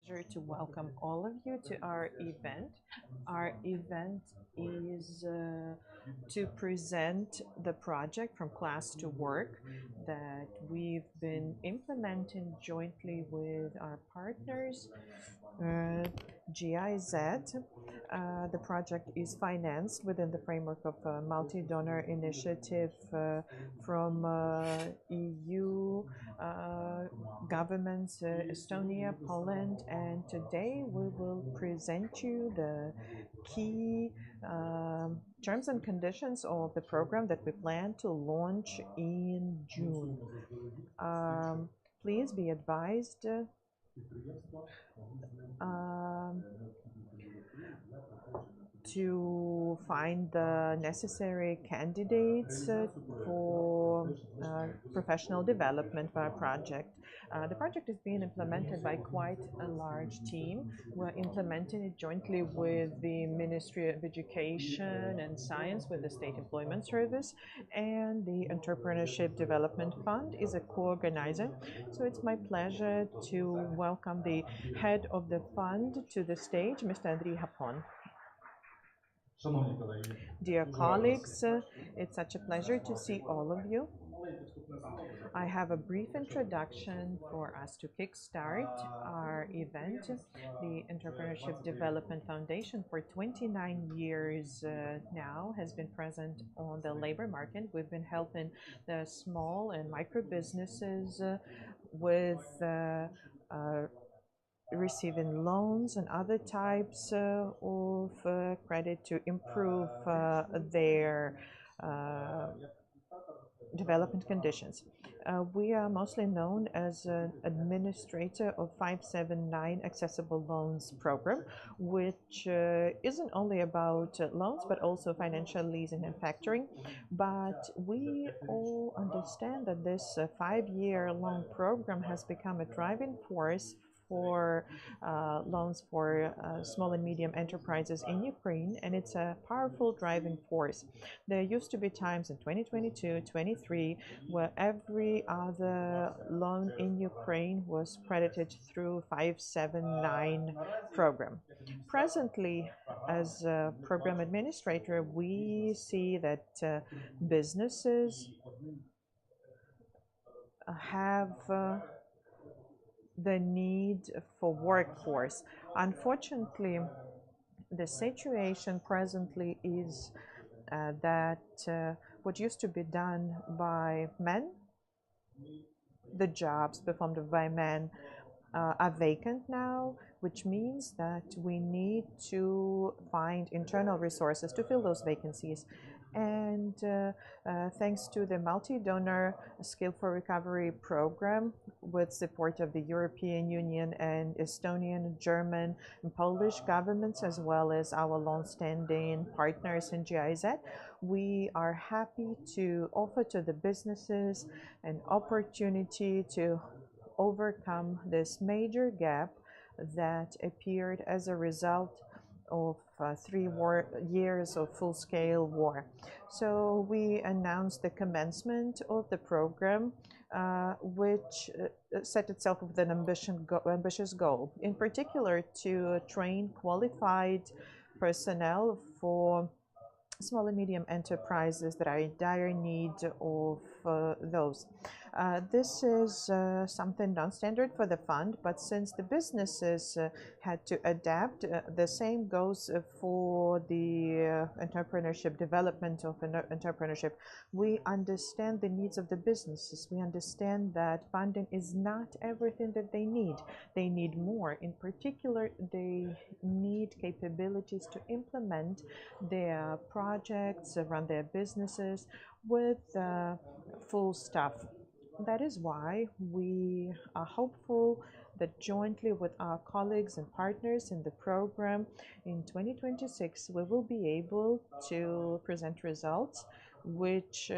Pleasure to welcome all of you to our event. Our event is to present the project from class to work that we've been implementing jointly with our partners, GIZ. The project is financed within the framework of a Multi Donor Initiative from EU governments, Estonia, Poland, and today we will present you the key terms and conditions of the program that we plan to launch in June. Please be advised to find the necessary candidates for professional development for our project. The project is being implemented by quite a large team. We're implementing it jointly with the Ministry of Education and Science, with the State Employment Service, and the Entrepreneurship Development Fund is a co-organizer. So it's my pleasure to welcome the head of the fund to the stage, Mr. Andriy Hapon. Dear colleagues, it's such a pleasure to see all of you. I have a brief introduction for us to kickstart our event. The Entrepreneurship Development Foundation for 29 years now has been present on the labor market. We've been helping the small and micro businesses with receiving loans and other types of credit to improve their development conditions. We are mostly known as an administrator of 579 Accessible Loans program, which isn't only about loans, but also financial leasing and factoring. But we all understand that this 5-year loan program has become a driving force for loans for small and medium enterprises in Ukraine, and it's a powerful driving force. There used to be times in 2022, 23, where every other loan in Ukraine was credited through 579 program. Presently, as a program administrator, we see that businesses have the need for workforce. Unfortunately, the situation presently is that what used to be done by men, the jobs performed by men are vacant now, which means that we need to find internal resources to fill those vacancies. And thanks to the Multi Donor Skill4Recovery program, with support of the European Union and Estonian, German, and Polish governments, as well as our long-standing partners in GIZ, we are happy to offer to the businesses an opportunity to overcome this major gap that appeared as a result of 3 years of full-scale war. So we announced the commencement of the program, which set itself with an ambitious goal, in particular to train qualified personnel for small and medium enterprises that are in dire need of those. This is something non-standard for the fund, but since the businesses had to adapt, the same goes for the entrepreneurship, development of entrepreneurship. We understand the needs of the businesses. We understand that funding is not everything that they need. They need more. In particular, they need capabilities to implement their projects, run their businesses with full staff. That is why we are hopeful that jointly with our colleagues and partners in the program in 2026, we will be able to present results which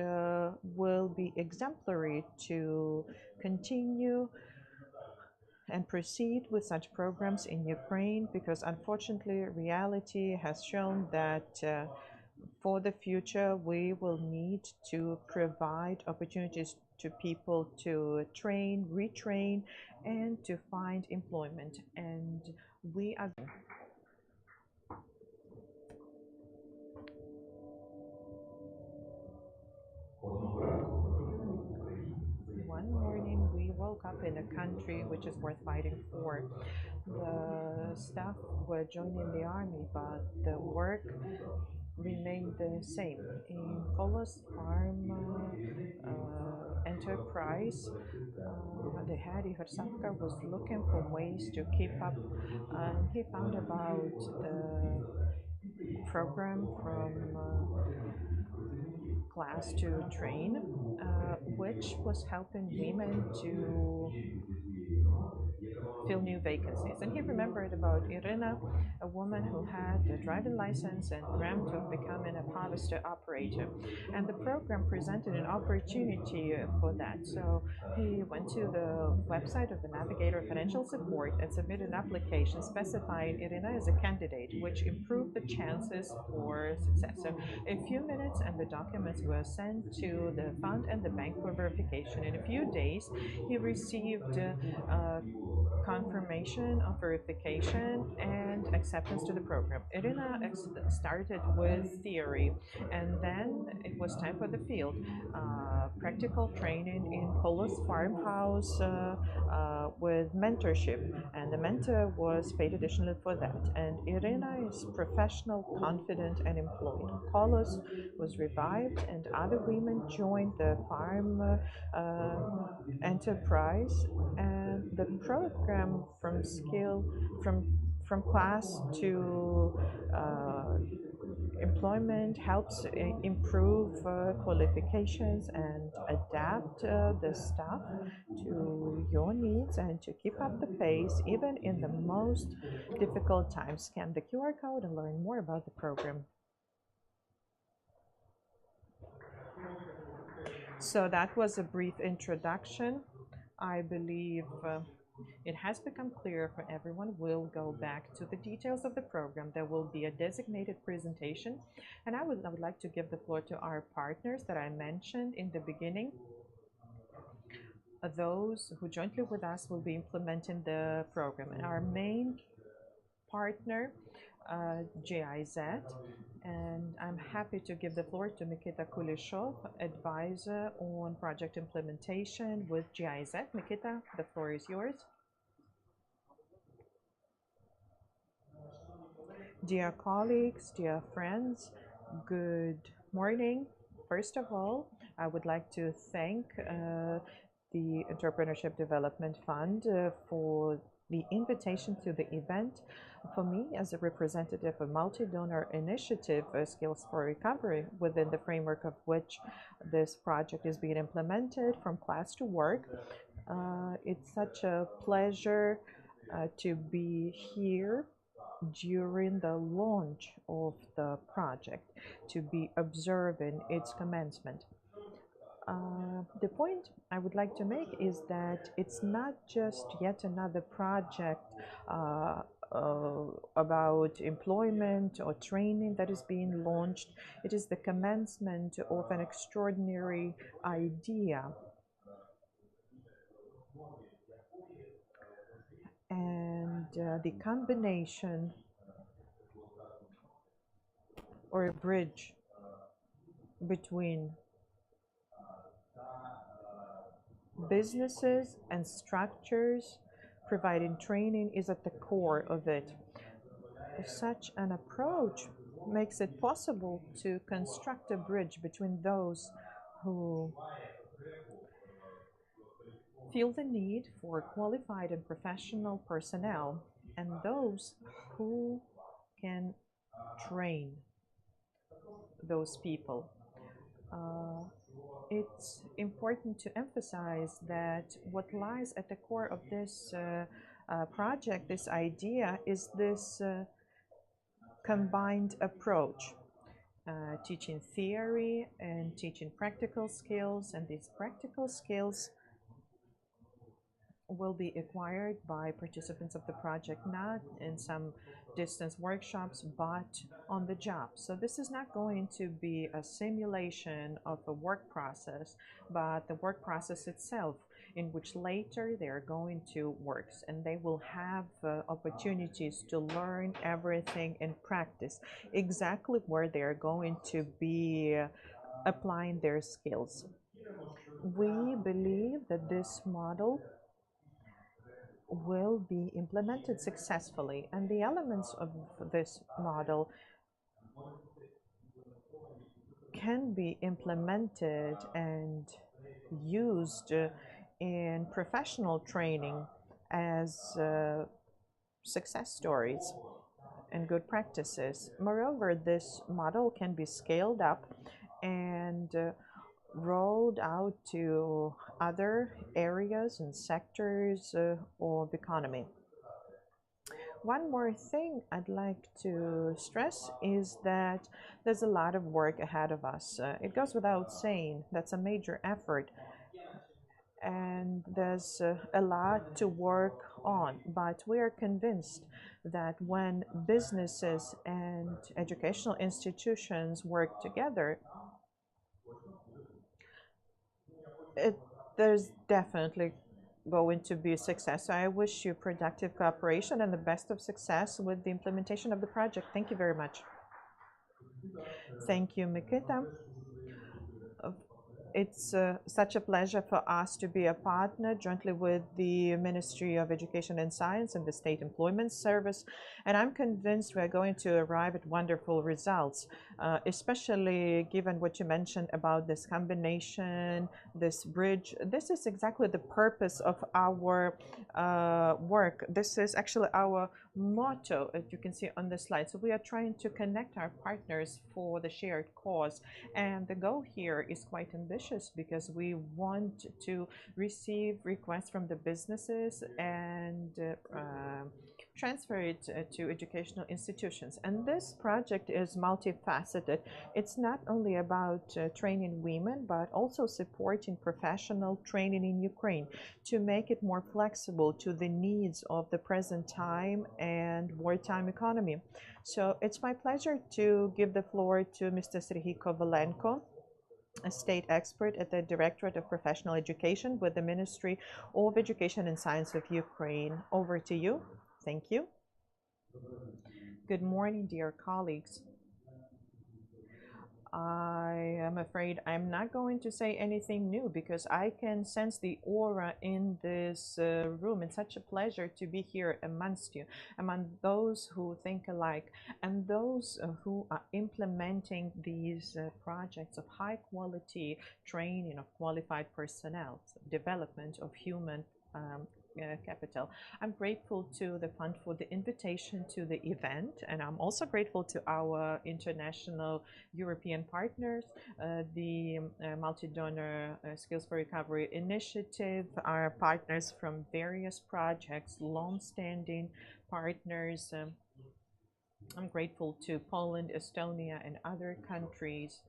will be exemplary to continue and proceed with such programs in Ukraine, because unfortunately reality has shown that for the future we will need to provide opportunities to people to train, retrain, and to find employment. And we are. One morning we woke up in a country which is worth fighting for. The staff were joining the army, but the work remained the same. In Kolos farm enterprise, the head Ihor Sapka was looking for ways to keep up, and he found about the program from class to train, which was helping women to fill new vacancies. And he remembered about Irina, a woman who had a driving license and dreamt of becoming a harvester operator. And the program presented an opportunity for that. So he went to the website of the Navigator Financial Support and submitted an application specifying Irina as a candidate, which improved the chances for success. So a few minutes and the documents were sent to the fund and the bank for verification. In a few days, he received confirmation of verification and acceptance to the program. Irina started with theory, and then it was time for the field. Practical training in Kolos farmhouse with mentorship, and the mentor was paid additionally for that. And Irina is professional, confident, and employed. Kolos was revived, and other women joined the farm enterprise, and the program from class to employment helps improve qualifications and adapt the staff to your needs and to keep up the pace even in the most difficult times. Scan the QR code and learn more about the program. So that was a brief introduction. I believe it has become clear for everyone. We'll go back to the details of the program. There will be a designated presentation, and I would like to give the floor to our partners that I mentioned in the beginning. Those who jointly with us will be implementing the program. And our main partner, GIZ, and I'm happy to give the floor to Nikita Kulishov, advisor on project implementation with GIZ. Nikita, the floor is yours. Dear colleagues, dear friends, good morning. First of all, I would like to thank the Entrepreneurship Development Fund for the invitation to the event. For me, as a representative of Multi Donor Initiative Skills4Recovery, within the framework of which this project is being implemented from class to work, it's such a pleasure to be here during the launch of the project, to be observing its commencement. The point I would like to make is that it's not just yet another project about employment or training that is being launched. It is the commencement of an extraordinary idea. And the combination or a bridge between businesses and structures providing training is at the core of it. Such an approach makes it possible to construct a bridge between those who feel the need for qualified and professional personnel and those who can train those people. It's important to emphasize that what lies at the core of this project, this idea, is this combined approach, teaching theory and teaching practical skills, and these practical skills will be acquired by participants of the project, not in some distance workshops, but on the job. So this is not going to be a simulation of a work process, but the work process itself, in which later they are going to work, and they will have opportunities to learn everything in practice, exactly where they are going to be applying their skills. We believe that this model will be implemented successfully, and the elements of this model can be implemented and used in professional training as success stories and good practices. Moreover, this model can be scaled up and rolled out to other areas and sectors of economy. One more thing I'd like to stress is that there's a lot of work ahead of us. It goes without saying, that's a major effort, and there's a lot to work on, but we are convinced that when businesses and educational institutions work together, there's definitely going to be a success. So I wish you productive cooperation and the best of success with the implementation of the project. Thank you very much. Thank you, Mikita. It's such a pleasure for us to be a partner jointly with the Ministry of Education and Science and the State Employment Service. And I'm convinced we're going to arrive at wonderful results, especially given what you mentioned about this combination, this bridge. This is exactly the purpose of our work. This is actually our motto, as you can see on the slide. So we are trying to connect our partners for the shared cause. And the goal here is quite ambitious because we want to receive requests from the businesses and transfer it to educational institutions. And this project is multifaceted. It's not only about training women, but also supporting professional training in Ukraine to make it more flexible to the needs of the present time and wartime economy. So it's my pleasure to give the floor to Mr. Serhiy Kovalenko, a state expert at the Directorate of Professional Education with the Ministry of Education and Science of Ukraine. Over to you. Thank you. Good morning, dear colleagues. I am afraid I'm not going to say anything new because I can sense the aura in this room. It's such a pleasure to be here amongst you, among those who think alike and those who are implementing these projects of high quality training of qualified personnel, development of human capital. I'm grateful to the fund for the invitation to the event, and I'm also grateful to our international European partners, the Multi Donor Skills4Recovery initiative, our partners from various projects, long-standing partners. I'm grateful to Poland, Estonia, and other countries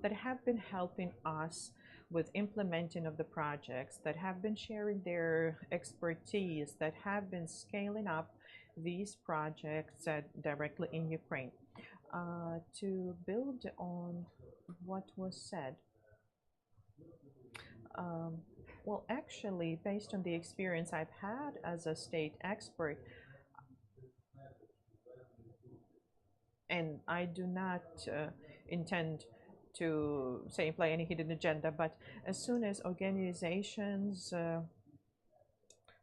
that have been helping us with implementing of the projects, that have been sharing their expertise, that have been scaling up these projects directly in Ukraine. To build on what was said, well, actually, based on the experience I've had as a state expert, and I do not intend to say imply any hidden agenda, but as soon as organizations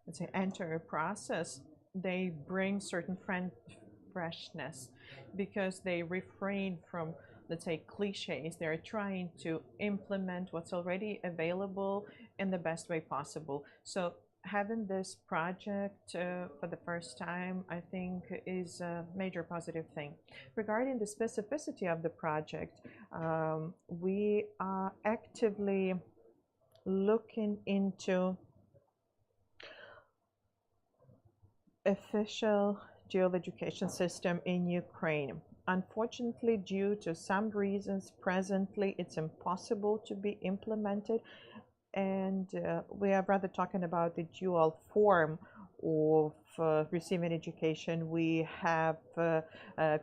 let's say enter a process, they bring certain freshness because they refrain from, let's say, cliches. They're trying to implement what's already available in the best way possible. So having this project for the first time, I think, is a major positive thing. Regarding the specificity of the project, we are actively looking into official dual education system in Ukraine. Unfortunately, due to some reasons, presently it's impossible to be implemented. and we are rather talking about the dual form of receiving education. We have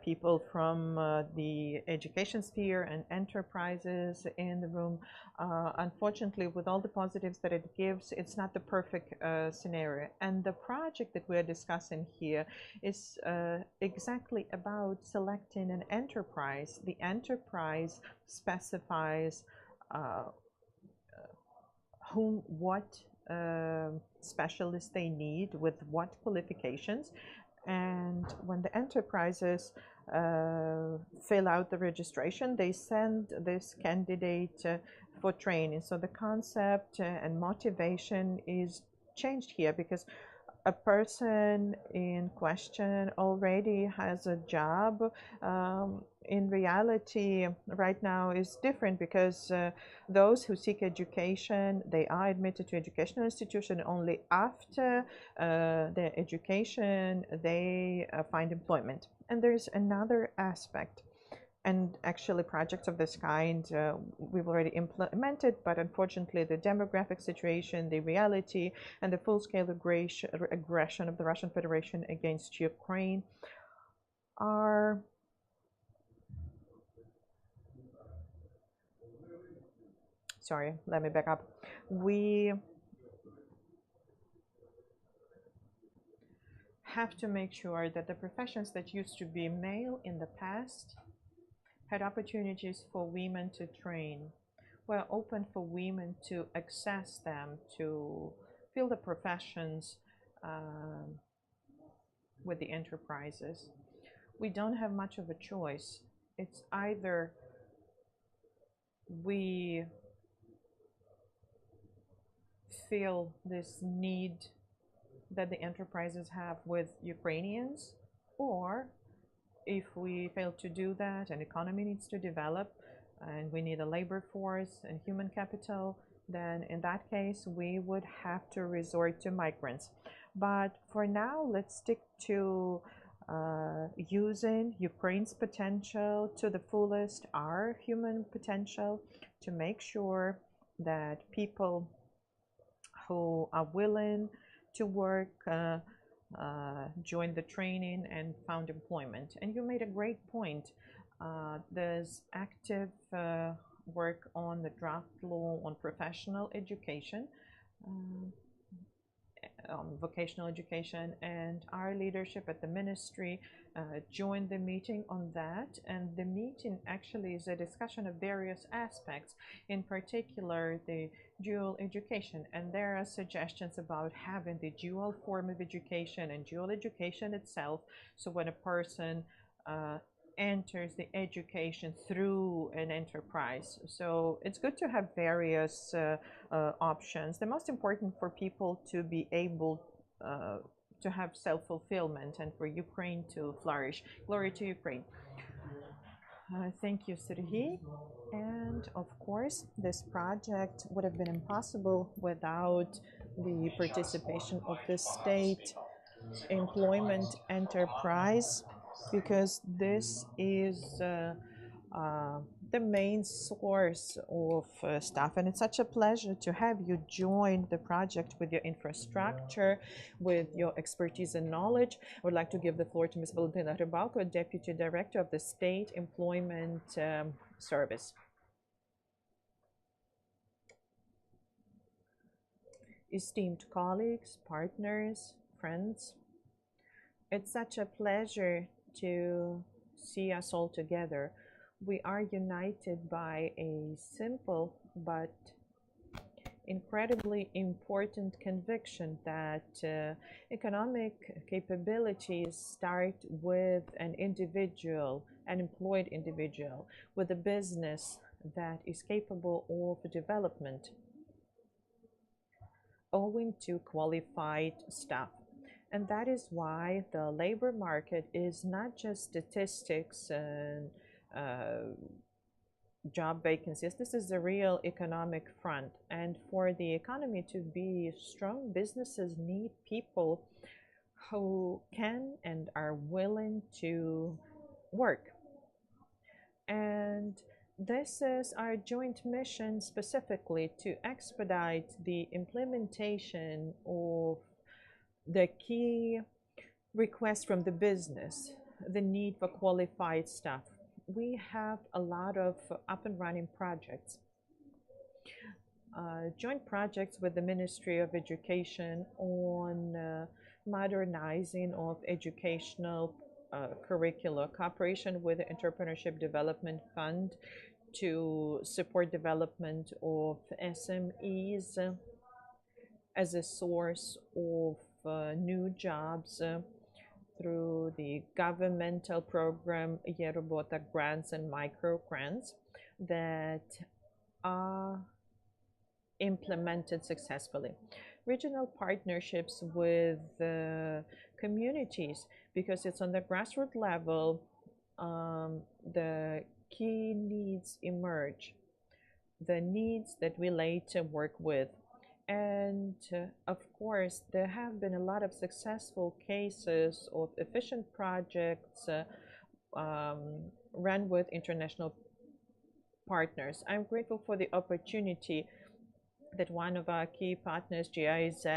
people from the education sphere and enterprises in the room. Unfortunately, with all the positives that it gives, it's not the perfect scenario. And the project that we're discussing here is exactly about selecting an enterprise. The enterprise specifies what specialists they need with what qualifications, and when the enterprises fill out the registration, they send this candidate for training. So the concept and motivation is changed here, because a person in question already has a job. In reality, right now is different, because those who seek education, they are admitted to educational institution only after their education they find employment. And there's another aspect, and actually projects of this kind we've already implemented, but unfortunately the demographic situation, the reality, and the full-scale aggression of the Russian Federation against Ukraine are sorry, let me back up. We have to make sure that the professions that used to be male in the past had opportunities for women to train, were open for women to access them, to fill the professions with the enterprises. We don't have much of a choice. It's either we feel this need that the enterprises have with Ukrainians, or if we fail to do that, an economy needs to develop and we need a labor force and human capital, then in that case we would have to resort to migrants. But for now, let's stick to using Ukraine's potential to the fullest, our human potential, to make sure that people who are willing to work joined the training and found employment. And you made a great point. There's active work on the draft law on professional education, vocational education, and our leadership at the ministry joined the meeting on that. And the meeting actually is a discussion of various aspects, in particular the dual education. And there are suggestions about having the dual form of education and dual education itself. So when a person enters the education through an enterprise. So it's good to have various options. The most important for people to be able to have self-fulfillment and for Ukraine to flourish. Glory to Ukraine. Thank you, Serhiy. And of course, this project would have been impossible without the participation of the state employment enterprise, because this is the main source of staff. And it's such a pleasure to have you join the project with your infrastructure, with your expertise and knowledge. I would like to give the floor to Ms. Valentina Rybalko, Deputy Director of the State Employment Service. Esteemed colleagues, partners, friends, it's such a pleasure to see us all together. We are united by a simple but incredibly important conviction that economic capabilities start with an individual, an employed individual, with a business that is capable of development owing to qualified staff. And that is why the labor market is not just statistics and job vacancies. This is the real economic front. And for the economy to be strong, businesses need people who can and are willing to work. And This is our joint mission specifically to expedite the implementation of the key requests from the business, the need for qualified staff. We have a lot of up and running projects, joint projects with the Ministry of Education on modernizing of educational curricula, cooperation with the Entrepreneurship Development Fund to support development of SMEs as a source of new jobs through the governmental program Yerobota grants and micro grants that are implemented successfully. Regional partnerships with communities, because it's on the grassroots level the key needs emerge, the needs that we later work with. And of course, there have been a lot of successful cases of efficient projects run with international partners. I'm grateful for the opportunity that one of our key partners, GIZ,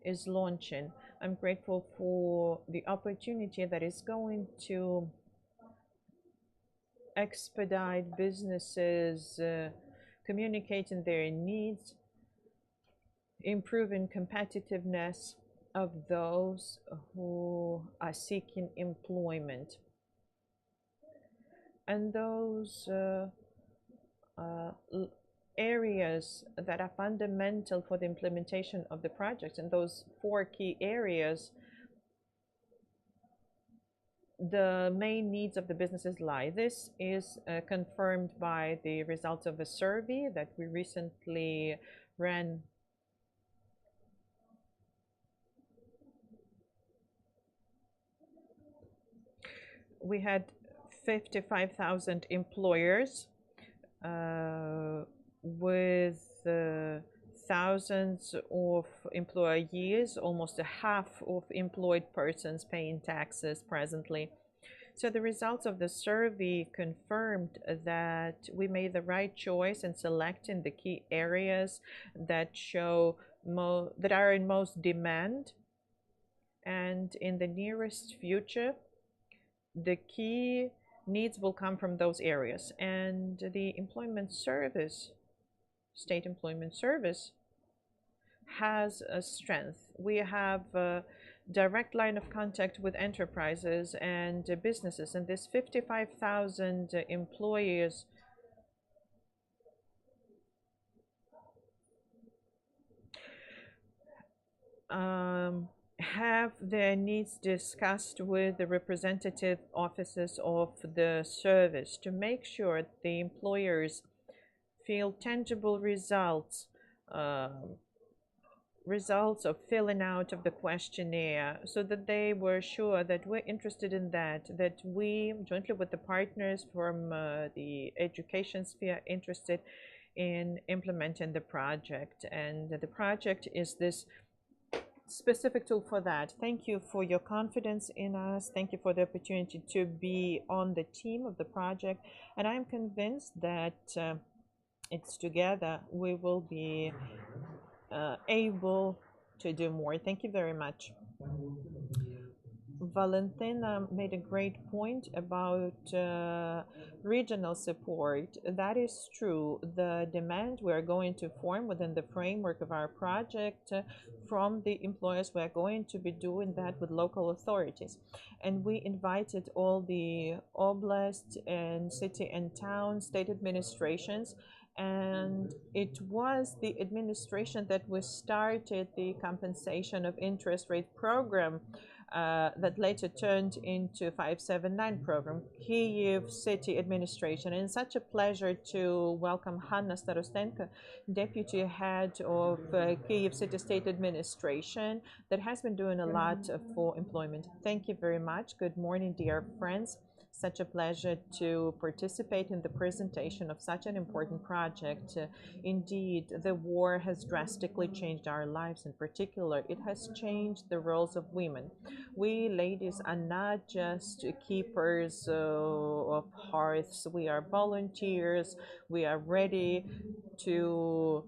is launching. I'm grateful for the opportunity that is going to expedite businesses communicating their needs, improving competitiveness of those who are seeking employment. And those areas that are fundamental for the implementation of the project, and those 4 key areas, the main needs of the businesses lie. This is confirmed by the results of a survey that we recently ran. We had 55,000 employers with thousands of employees, almost a half of employed persons paying taxes presently. So the results of the survey confirmed that we made the right choice in selecting the key areas that show that are in most demand, and in the nearest future the key needs will come from those areas. And the employment service, state employment service, has a strength. We have a direct line of contact with enterprises and businesses, and this 55,000 employers have their needs discussed with the representative offices of the service to make sure the employers feel tangible results of filling out of the questionnaire, so that they were sure that we're interested in that we, jointly with the partners from the education sphere, interested in implementing the project. And the project is this specific tool for that. Thank you for your confidence in us. Thank you for the opportunity to be on the team of the project. And I'm convinced that it's together we will be able to do more. Thank you very much. Valentina made a great point about regional support. That is true. The demand we are going to form within the framework of our project from the employers, we are going to be doing that with local authorities. And we invited all the oblast and city and town state administrations, and it was the administration that we started the compensation of interest rate program that later turned into 579 program, Kyiv City Administration. And it's such a pleasure to welcome Hanna Starostenko, Deputy Head of Kyiv City State Administration, that has been doing a lot for employment. Thank you very much. Good morning, dear friends. such a pleasure to participate in the presentation of such an important project. Indeed, the war has drastically changed our lives. In particular, it has changed the roles of women. We ladies are not just keepers of hearths. We are volunteers. We are ready to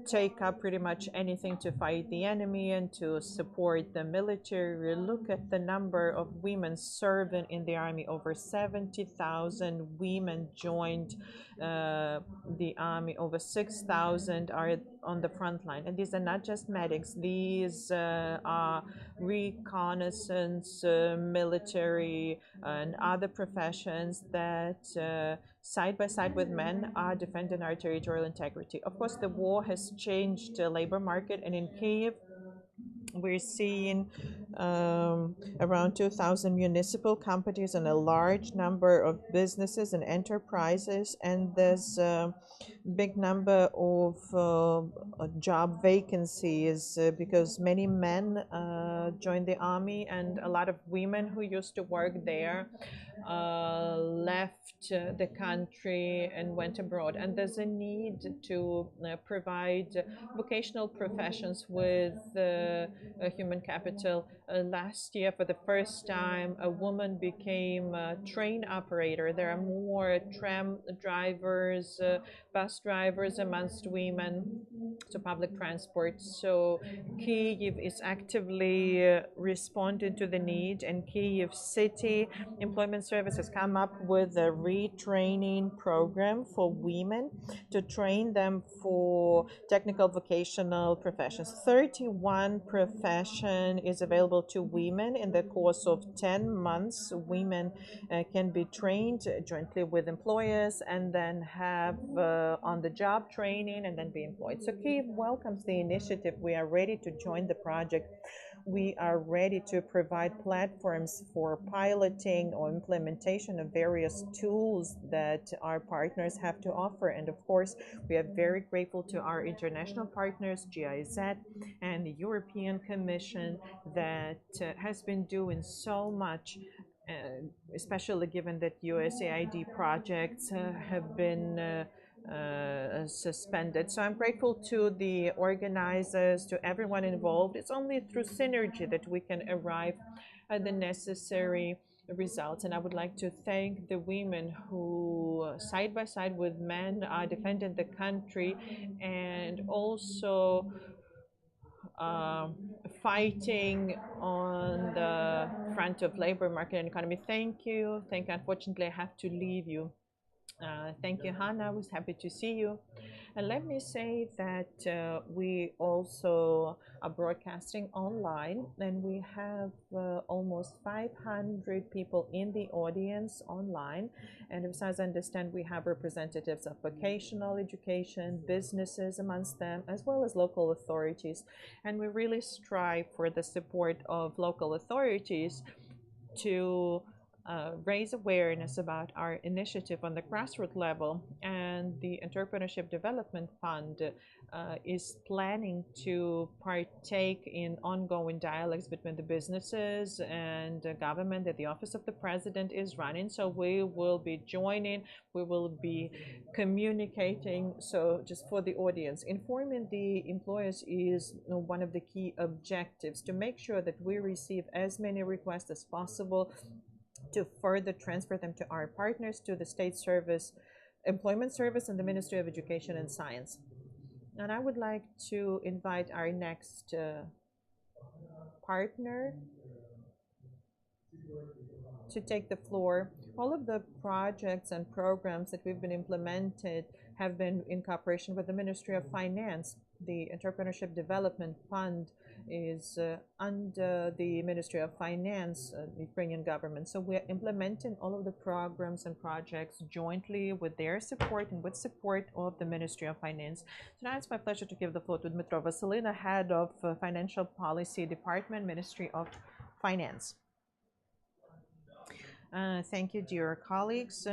take up pretty much anything to fight the enemy and to support the military. Look at the number of women serving in the army. Over 70,000 women joined the army. Over 6,000 are on the front line. And these are not just medics. These are reconnaissance, military, and other professions that side by side with men are defending our territorial integrity. Of course, the war has changed the labor market, and in Kyiv, we're seeing around 2,000 municipal companies and a large number of businesses and enterprises, and there's a big number of job vacancies because many men joined the army, and a lot of women who used to work there left the country and went abroad. And there's a need to provide vocational professions with human capital. Last year, for the first time, a woman became a train operator. There are more tram drivers, bus drivers amongst women to public transport. So Kyiv is actively responding to the need, and Kyiv City Employment Service has come up with a retraining program for women to train them for technical vocational professions. 31 profession is available to women. In the course of 10 months, women can be trained jointly with employers and then have on-the-job training and then be employed. So Kyiv welcomes the initiative. We are ready to join the project. We are ready to provide platforms for piloting or implementation of various tools that our partners have to offer. And of course, we are very grateful to our international partners, GIZ and the European Commission, that has been doing so much, especially given that USAID projects have been suspended. So I'm grateful to the organizers, to everyone involved. It's only through synergy that we can arrive at the necessary results. And I would like to thank the women who, side by side with men, are defending the country and also fighting on the front of labor market and economy. Thank you. Thank you. Unfortunately, I have to leave you. Thank you, Hannah. I was happy to see you. And let me say that we also are broadcasting online, and we have almost 500 people in the audience online. And as I understand, we have representatives of vocational education, businesses amongst them, as well as local authorities. And we really strive for the support of local authorities to raise awareness about our initiative on the grassroots level. And the Entrepreneurship Development Fund is planning to partake in ongoing dialogues between the businesses and the government that the Office of the President is running. So we will be joining, we will be communicating. So just for the audience, informing the employers is one of the key objectives, to make sure that we receive as many requests as possible to further transfer them to our partners, to the State Service, Employment Service, and the Ministry of Education and Science. And I would like to invite our next partner to take the floor. All of the projects and programs that we've been implemented have been in cooperation with the Ministry of Finance. The Entrepreneurship Development Fund is under the Ministry of Finance, the Ukrainian government. So we're implementing all of the programs and projects jointly with their support and with support of the Ministry of Finance. So now it's my pleasure to give the floor to Dmytro Vasilina, Head of Financial Policy Department, Ministry of Finance. Thank you, dear colleagues.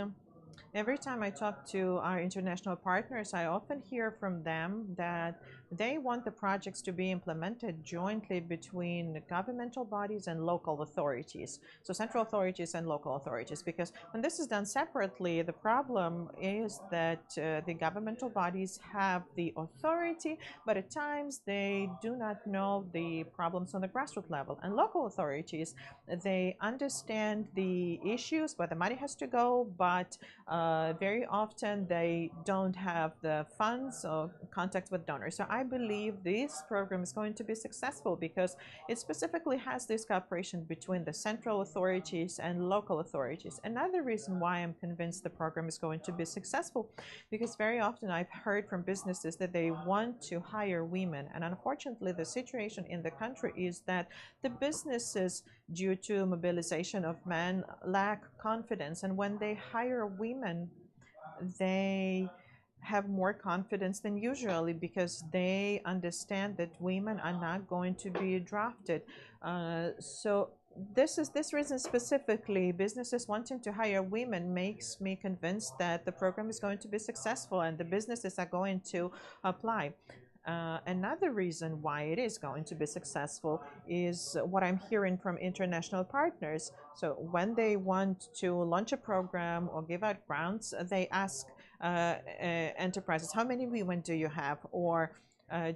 Every time I talk to our international partners, I often hear from them that They want the projects to be implemented jointly between governmental bodies and local authorities, so central authorities and local authorities, because when this is done separately, the problem is that the governmental bodies have the authority, but at times they do not know the problems on the grassroots level. And local authorities, they understand the issues where the money has to go, but very often they don't have the funds or contact with donors. So I believe this program is going to be successful because it specifically has this cooperation between the central authorities and local authorities. Another reason why I'm convinced the program is going to be successful, because very often I've heard from businesses that they want to hire women, and unfortunately the situation in the country is that the businesses, due to mobilization of men, lack confidence, and when they hire women, they have more confidence than usually because they understand that women are not going to be drafted. So this reason specifically, businesses wanting to hire women makes me convinced that the program is going to be successful and the businesses are going to apply. Another reason why it is going to be successful is what I'm hearing from international partners. So when they want to launch a program or give out grants, they ask enterprises, how many women do you have? Or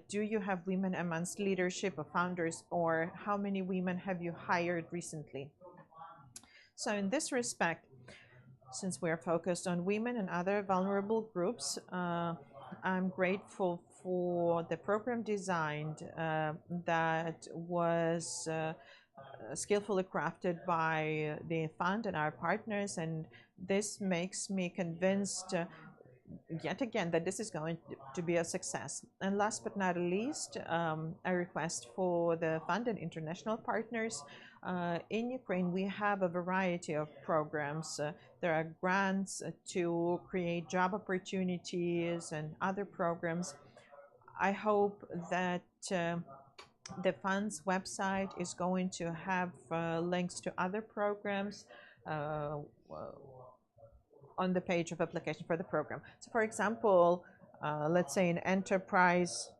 do you have women amongst leadership or founders? Or how many women have you hired recently? So in this respect, since we are focused on women and other vulnerable groups, I'm grateful for the program designed that was skillfully crafted by the fund and our partners, and this makes me convinced yet again that this is going to be a success. And last but not least, a request for the fund and international partners. In Ukraine, we have a variety of programs. There are grants to create job opportunities and other programs. I hope that the fund's website is going to have links to other programs on the page of application for the program. So for example, let's say an enterprise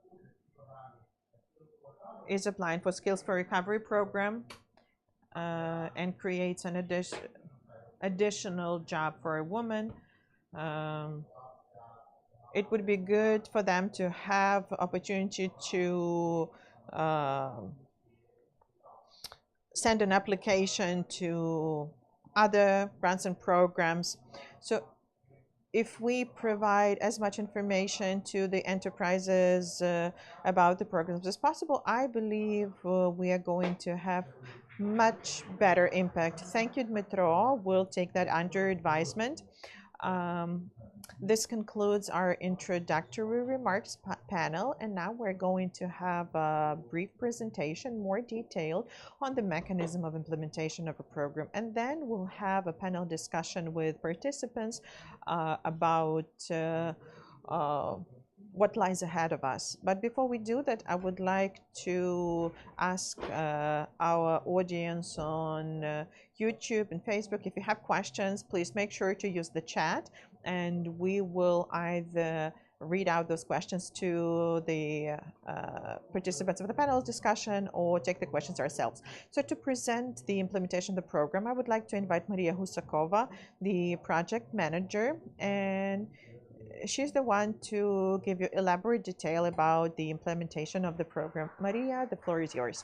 is applying for Skills4Recovery program and creates an additional job for a woman. It would be good for them to have opportunity to send an application to other grants and programs. So if we provide as much information to the enterprises about the programs as possible, I believe we are going to have much better impact. Thank you, Dmitro. We'll take that under advisement. This concludes our introductory remarks panel, and now we're going to have a brief presentation, more detailed, on the mechanism of implementation of a program, and then we'll have a panel discussion with participants about what lies ahead of us. But before we do that, I would like to ask our audience on YouTube and Facebook, if you have questions, please make sure to use the chat, and we will either read out those questions to the participants of the panel discussion or take the questions ourselves. So to present the implementation of the program, I would like to invite Maria Husakova, the project manager, and she's the one to give you elaborate detail about the implementation of the program. Maria, the floor is yours.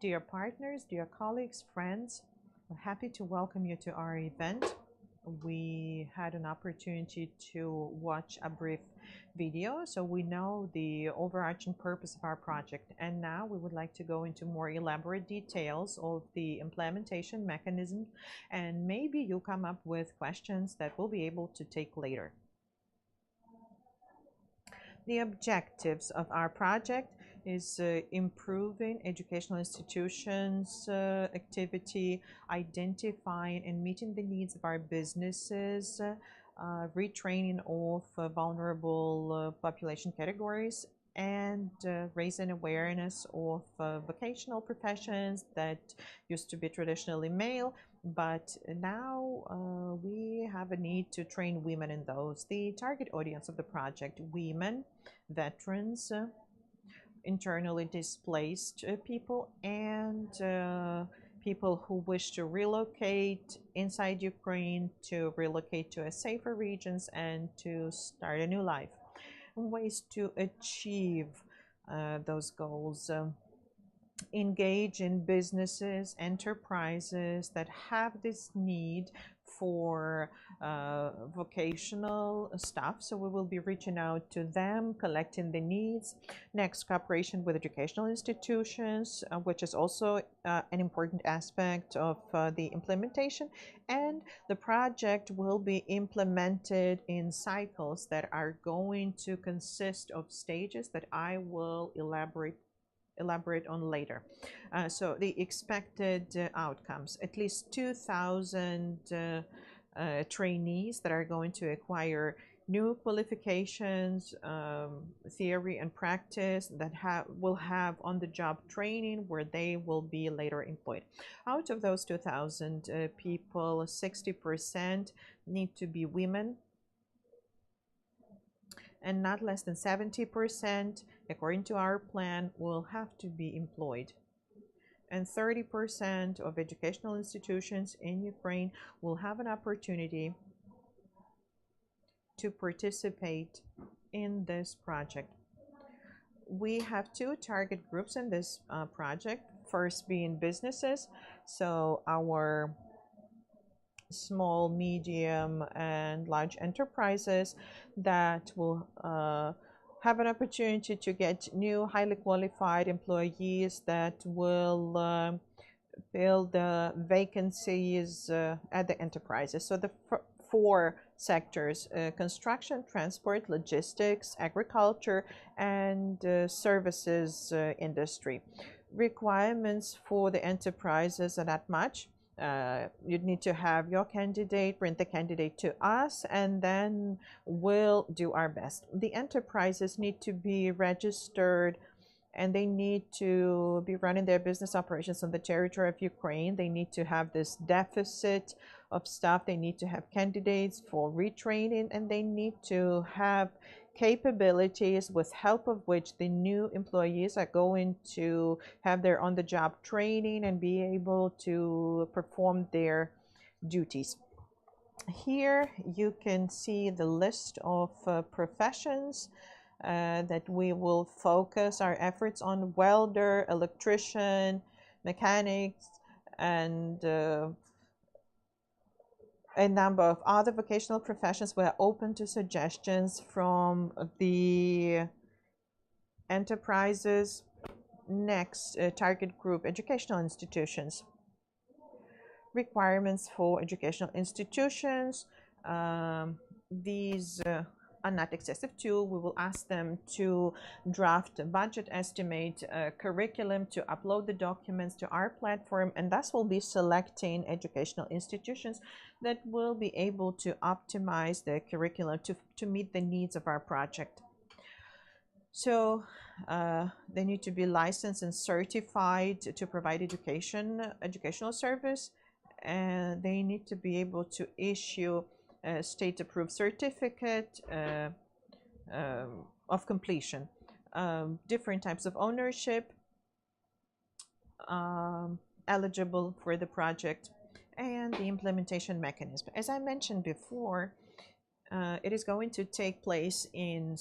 Dear partners, dear colleagues, friends, I'm happy to welcome you to our event. We had an opportunity to watch a brief video, so we know the overarching purpose of our project. And now we would like to go into more elaborate details of the implementation mechanism, and maybe you'll come up with questions that we'll be able to take later. The objectives of our project is improving educational institutions' activity, identifying and meeting the needs of our businesses, retraining of vulnerable population categories, and raising awareness of vocational professions that used to be traditionally male, but now we have a need to train women in those. The target audience of the project: women, veterans, internally displaced people, and people who wish to relocate inside Ukraine, to relocate to a safer regions, and to start a new life. Ways to achieve those goals: engage in businesses, enterprises that have this need for vocational staff. So we will be reaching out to them, collecting the needs. Next, cooperation with educational institutions, which is also an important aspect of the implementation. And the project will be implemented in cycles that are going to consist of stages that I will elaborate on later. So the expected outcomes: at least 2,000 trainees that are going to acquire new qualifications, theory and practice, that will have on-the-job training where they will be later employed. Out of those 2,000 people, 60% need to be women, and not less than 70%, according to our plan, will have to be employed. And 30% of educational institutions in Ukraine will have an opportunity to participate in this project. We have two target groups in this project. First being businesses, so our small, medium, and large enterprises that will have an opportunity to get new, highly qualified employees that will fill the vacancies at the enterprises. So the four sectors: construction, transport, logistics, agriculture, and services industry. Requirements for the enterprises are not much. You'd need to have your candidate, bring the candidate to us, and then we'll do our best. The enterprises need to be registered, and they need to be running their business operations on the territory of Ukraine. They need to have this deficit of staff. They need to have candidates for retraining, and they need to have capabilities with help of which the new employees are going to have their on-the-job training and be able to perform their duties. Here you can see the list of professions that we will focus our efforts on: welder, electrician, mechanics, and a number of other vocational professions. We are open to suggestions from the enterprises. Next, target group: educational institutions. Requirements for educational institutions. These are not excessive too. We will ask them to draft a budget estimate, curriculum, to upload the documents to our platform, and thus we'll be selecting educational institutions that will be able to optimize the curriculum to meet the needs of our project. So they need to be licensed and certified to provide educational service, and they need to be able to issue a state-approved certificate of completion. Different types of ownership eligible for the project, and the implementation mechanism. As I mentioned before, it is going to take place in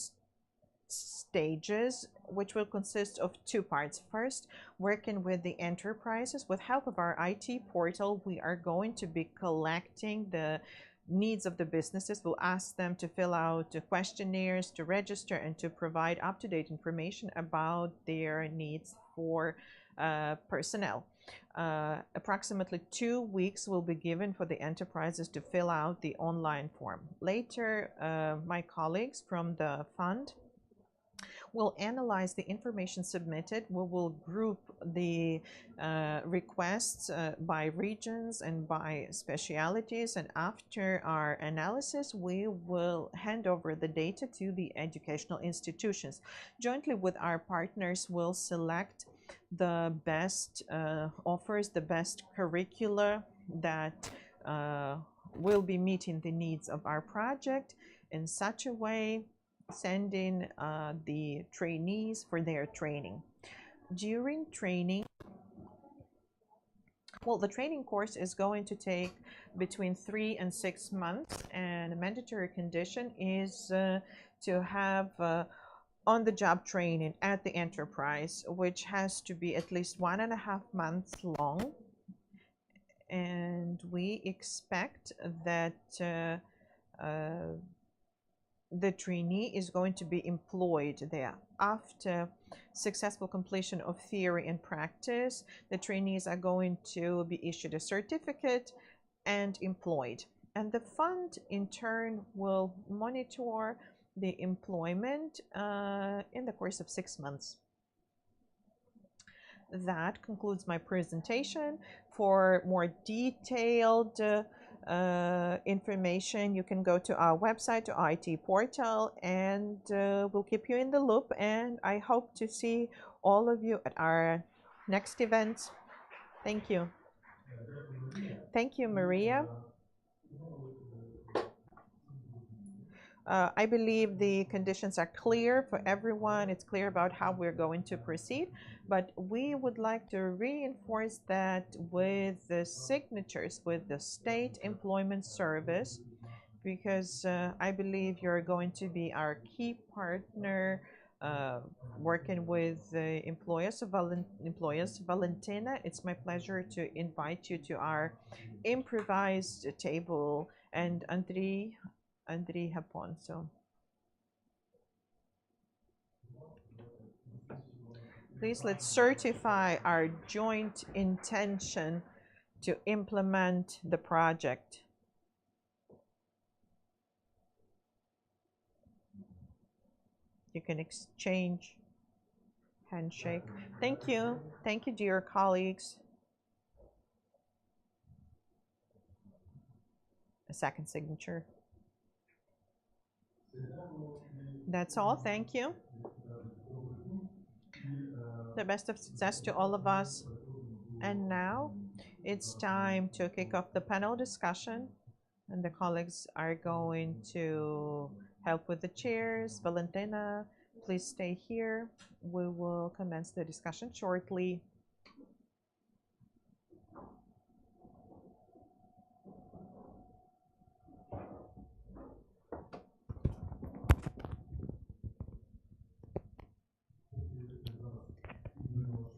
stages, which will consist of two parts. First, working with the enterprises. With help of our IT portal, we are going to be collecting the needs of the businesses. We'll ask them to fill out questionnaires, to register, and to provide up-to-date information about their needs for personnel. Approximately 2 weeks will be given for the enterprises to fill out the online form. Later, my colleagues from the fund We'll analyze the information submitted. We will group the requests by regions and by specialities. And after our analysis, we will hand over the data to the educational institutions. Jointly with our partners, we'll select the best offers, the best curricula that will be meeting the needs of our project in such a way, sending the trainees for their training. During training, well, the training course is going to take between 3 and 6 months, and a mandatory condition is to have on-the-job training at the enterprise, which has to be at least 1.5 months long. And we expect that the trainee is going to be employed there. After successful completion of theory and practice, the trainees are going to be issued a certificate and employed. And the fund, in turn, will monitor the employment in the course of 6 months. That concludes my presentation. For more detailed information, you can go to our website, to our IT portal, and we'll keep you in the loop. And I hope to see all of you at our next event. Thank you. Thank you, Maria. I believe the conditions are clear for everyone. It's clear about how we're going to proceed. But we would like to reinforce that with the signatures with the State Employment Service, because I believe you're going to be our key partner working with the employers. Valentina, it's my pleasure to invite you to our improvised table, and Andriy Haponso. Please, let's certify our joint intention to implement the project. You can exchange handshake. Thank you. Thank you, dear colleagues. A second signature. That's all. Thank you. The best of success to all of us. And now it's time to kick off the panel discussion, and the colleagues are going to help with the chairs. Valentina, please stay here. We will commence the discussion shortly.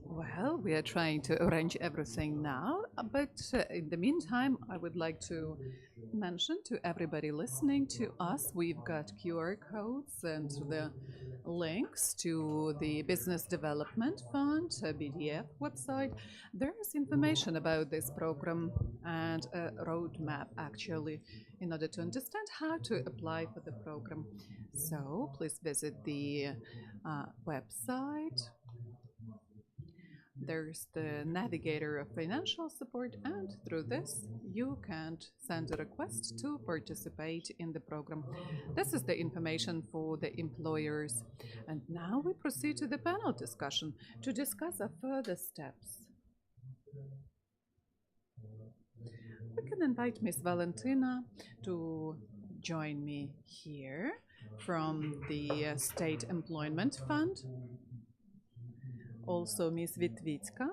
Well, we are trying to arrange everything now, but in the meantime, I would like to mention to everybody listening to us, we've got QR codes and the links to the Business Development Fund, BDF website. There's information about this program and a roadmap, actually, in order to understand how to apply for the program. So please visit the website. There's the navigator of financial support, and through this you can send a request to participate in the program. This is the information for the employers. And now we proceed to the panel discussion to discuss our further steps. We can invite Ms. Valentina to join me here from the State Employment Fund. Also Ms. Witwicka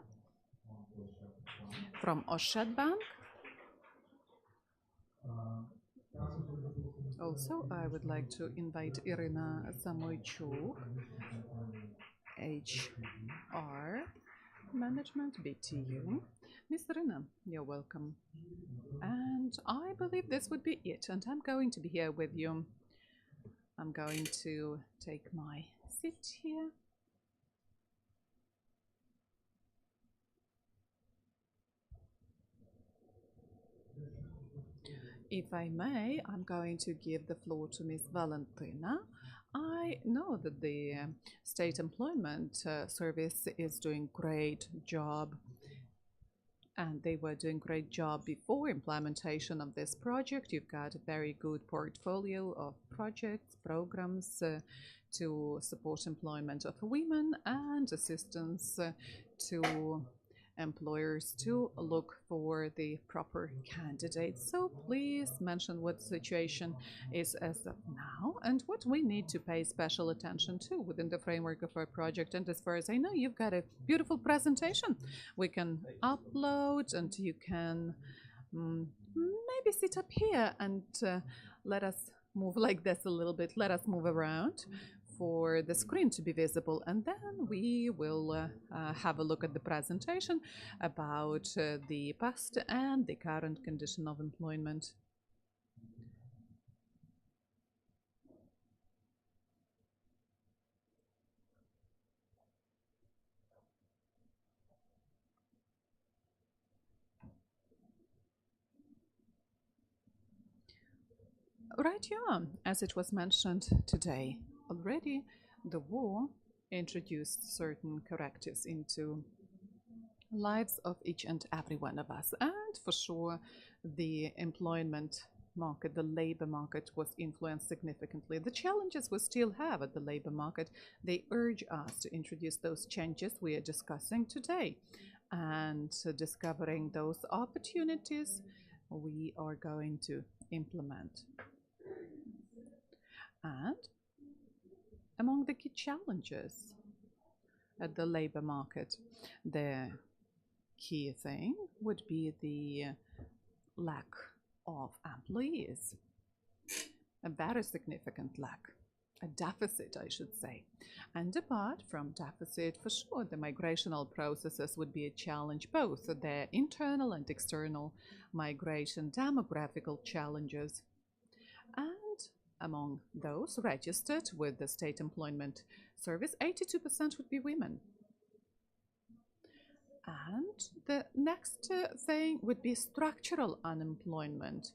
from Oshad Bank. Also, I would like to invite Irina Samoychuk, HR Management, BTU. Ms. Irina, you're welcome. And I believe this would be it, and I'm going to be here with you. I'm going to take my seat here. If I may, I'm going to give the floor to Ms. Valentina. I know that the State Employment Service is doing great job, and they were doing great job before implementation of this project. You've got a very good portfolio of projects, programs to support employment of women and assistance to employers to look for the proper candidates. So please mention what the situation is as of now and what we need to pay special attention to within the framework of our project. And as far as I know, you've got a beautiful presentation we can upload, and you can maybe sit up here and let us move like this a little bit. Let us move around for the screen to be visible, and then we will have a look at the presentation about the past and the current condition of employment. Right, yeah, as it was mentioned today already, the war introduced certain correctives into lives of each and every one of us. And for sure, the employment market, the labor market, was influenced significantly. The challenges we still have at the labor market, they urge us to introduce those changes we are discussing today. And discovering those opportunities, we are going to implement. And among the key challenges at the labor market, the key thing would be the lack of employees, a very significant lack, a deficit, I should say. And apart from deficit, for sure, the migrational processes would be a challenge, both the internal and external migration, demographical challenges. And among those registered with the State Employment Service, 82% would be women. And the next thing would be structural unemployment,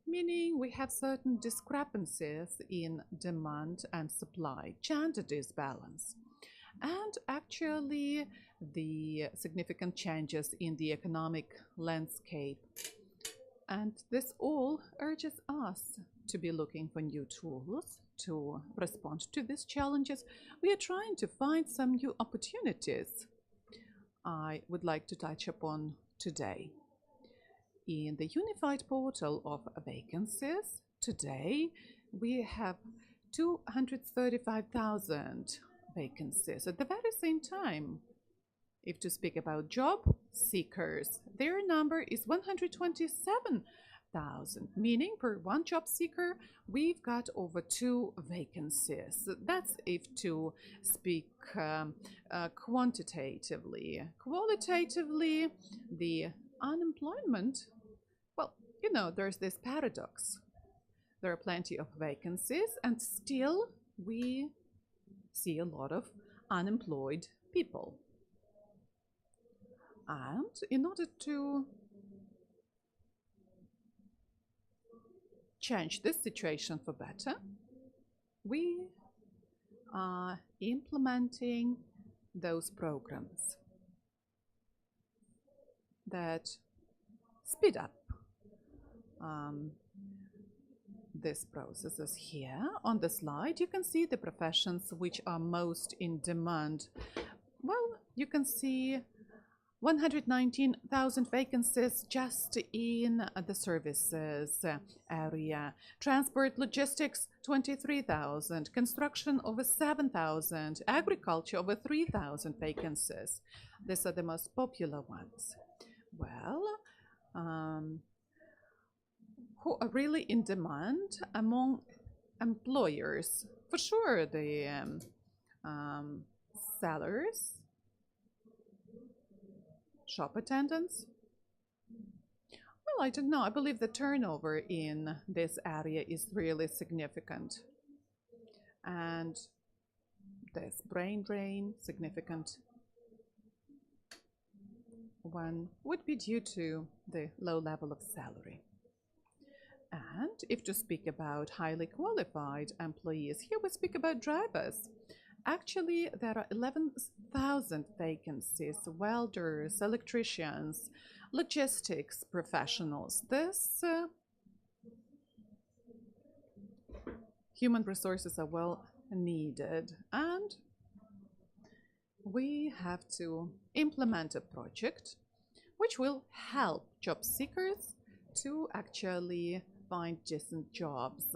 meaning we have certain discrepancies in demand and supply, gender disbalance, and actually the significant changes in the economic landscape. And this all urges us to be looking for new tools to respond to these challenges. We are trying to find some new opportunities I would like to touch upon today. In the unified portal of vacancies, today we have 235,000 vacancies. At the very same time, if to speak about job seekers, their number is 127,000, meaning per one job seeker, we've got over 2 vacancies. That's if to speak quantitatively. Qualitatively, the unemployment, well, you know, there's this paradox. There are plenty of vacancies, and still we see a lot of unemployed people. And in order to change this situation for better, we are implementing those programs that speed up these processes. Here on the slide, you can see the professions which are most in demand. Well, you can see 119,000 vacancies just in the services area. Transport, logistics, 23,000. Construction, over 7,000. Agriculture, over 3,000 vacancies. These are the most popular ones. Well, who are really in demand among employers? For sure, the sellers, shop attendants. Well, I don't know. I believe the turnover in this area is really significant. And this brain drain, significant one, would be due to the low level of salary. And if to speak about highly qualified employees, here we speak about drivers. Actually, there are 11,000 vacancies, welders, electricians, logistics professionals. This human resources are well needed, and we have to implement a project which will help job seekers to actually find decent jobs.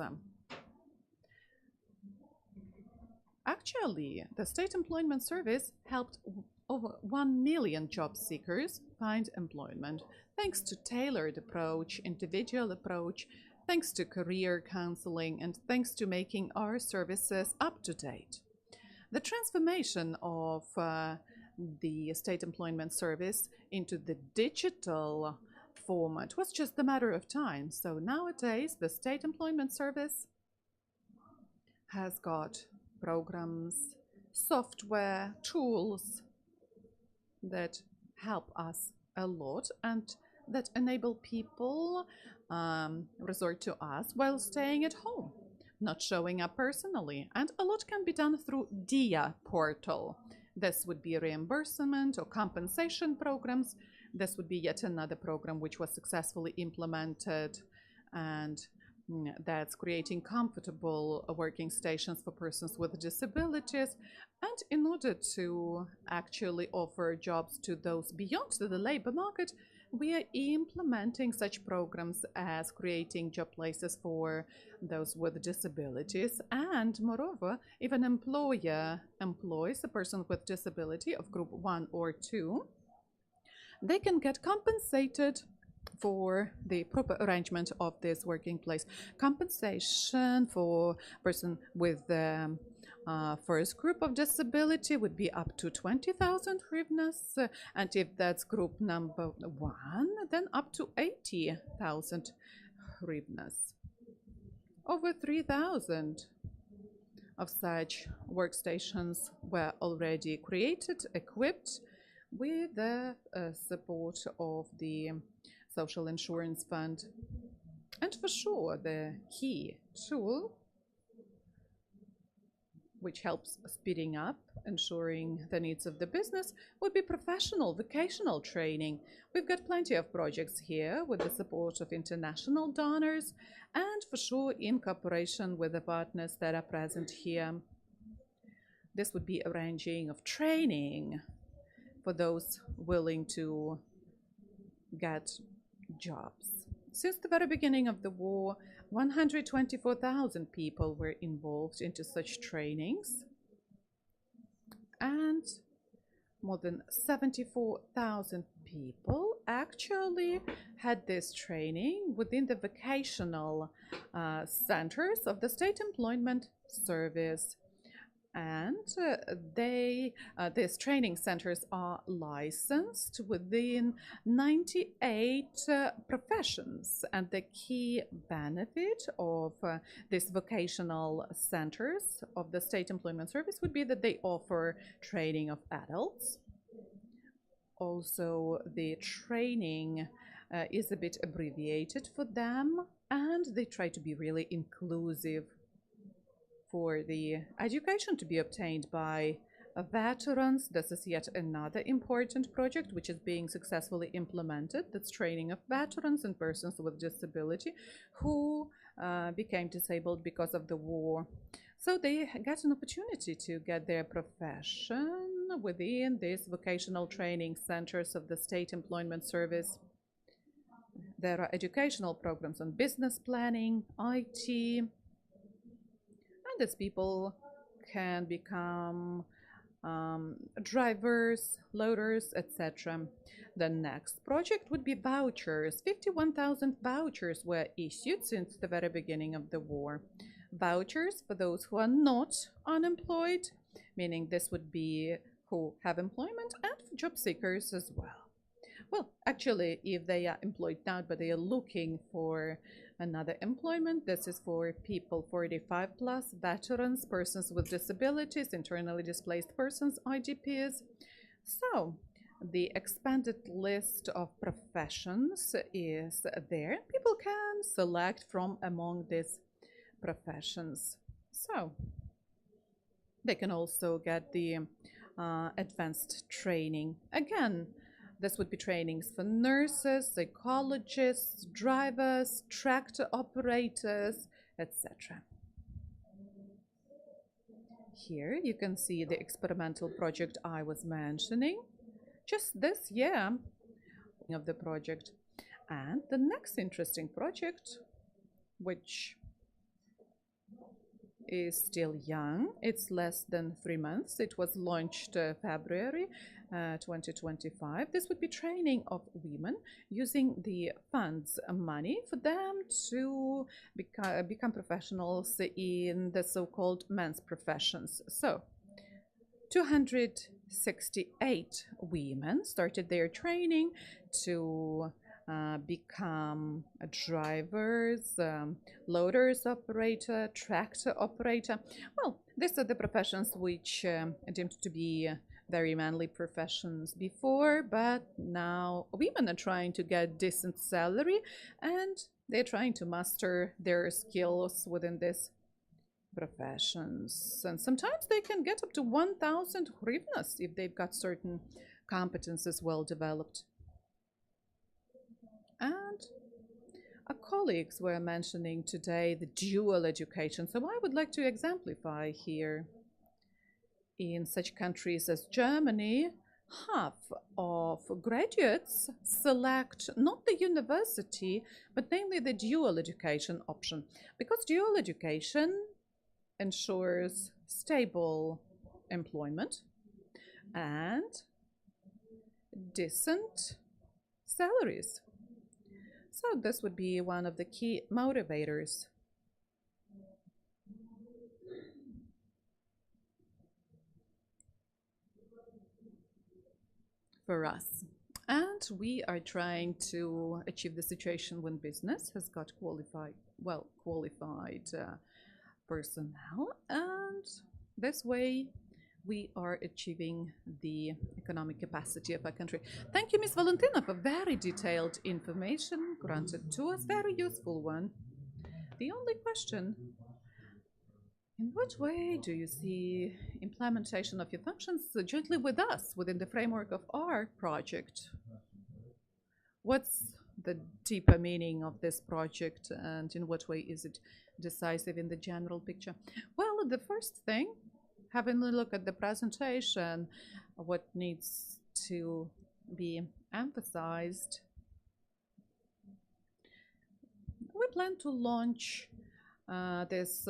Actually, the State Employment Service helped over 1 million job seekers find employment, thanks to tailored approach, individual approach, thanks to career counseling, and thanks to making our services up to date. The transformation of the State Employment Service into the digital format was just a matter of time. So nowadays, the State Employment Service has got programs, software, tools that help us a lot and that enable people resort to us while staying at home, not showing up personally. And a lot can be done through DIA portal. This would be reimbursement or compensation programs. This would be yet another program which was successfully implemented, and that's creating comfortable working stations for persons with disabilities. And in order to actually offer jobs to those beyond the labor market, we are implementing such programs as creating job places for those with disabilities. And moreover, if an employer employs a person with disability of group 1 or 2, they can get compensated for the proper arrangement of this working place. Compensation for person with the first group of disability would be up to 20,000 hryvnias, and if that's group number 1, then up to 80,000 hryvnias. Over 3,000 of such workstations were already created, equipped with the support of the Social Insurance Fund. And for sure, the key tool which helps speeding up, ensuring the needs of the business, would be professional, vocational training. We've got plenty of projects here with the support of international donors and for sure in cooperation with the partners that are present here. This would be arranging of training for those willing to get jobs. Since the very beginning of the war, 124,000 people were involved into such trainings, and more than 74,000 people actually had this training within the vocational centers of the State Employment Service. And these training centers are licensed within 98 professions. And the key benefit of these vocational centers of the State Employment Service would be that they offer training of adults. Also, the training is a bit abbreviated for them, and they try to be really inclusive for the education to be obtained by veterans. This is yet another important project which is being successfully implemented. That's training of veterans and persons with disability who became disabled because of the war. So they get an opportunity to get their profession within these vocational training centers of the State Employment Service. There are educational programs on business planning, IT, and as people can become drivers, loaders, etc. The next project would be vouchers. 51,000 vouchers were issued since the very beginning of the war. Vouchers for those who are not unemployed, meaning this would be who have employment, and for job seekers as well. Well, actually, if they are employed now, but they are looking for another employment, this is for people 45 plus, veterans, persons with disabilities, internally displaced persons, IDPs. So, the expanded list of professions is there. People can select from among these professions. So, They can also get the advanced training. Again, this would be trainings for nurses, psychologists, drivers, tractor operators, etc. Here you can see the experimental project I was mentioning just this year of the project. And the next interesting project, which is still young, it's less than 3 months. It was launched February 2025. This would be training of women using the funds money for them to become professionals in the so-called men's professions. So 268 women started their training to become drivers, loaders operator, tractor operator. Well, these are the professions which deemed to be very manly professions before, but now women are trying to get decent salary and they're trying to master their skills within this professions, and sometimes they can get up to 1,000 hryvnias if they've got certain competences well developed. And our colleagues were mentioning today the dual education, so I would like to exemplify here. In such countries as Germany, half of graduates select not the university but mainly the dual education option, because dual education ensures stable employment and decent salaries. So this would be one of the key motivators. For us. And we are trying to achieve the situation when business has got qualified personnel, and this way we are achieving the economic capacity of our country. Thank you, Ms. Valentina, for very detailed information granted to us, very useful one. The only question, in what way do you see implementation of your functions jointly with us within the framework of our project? What's the deeper meaning of this project, and in what way is it decisive in the general picture? Well, the first thing, having a look at the presentation, what needs to be emphasized, we plan to launch this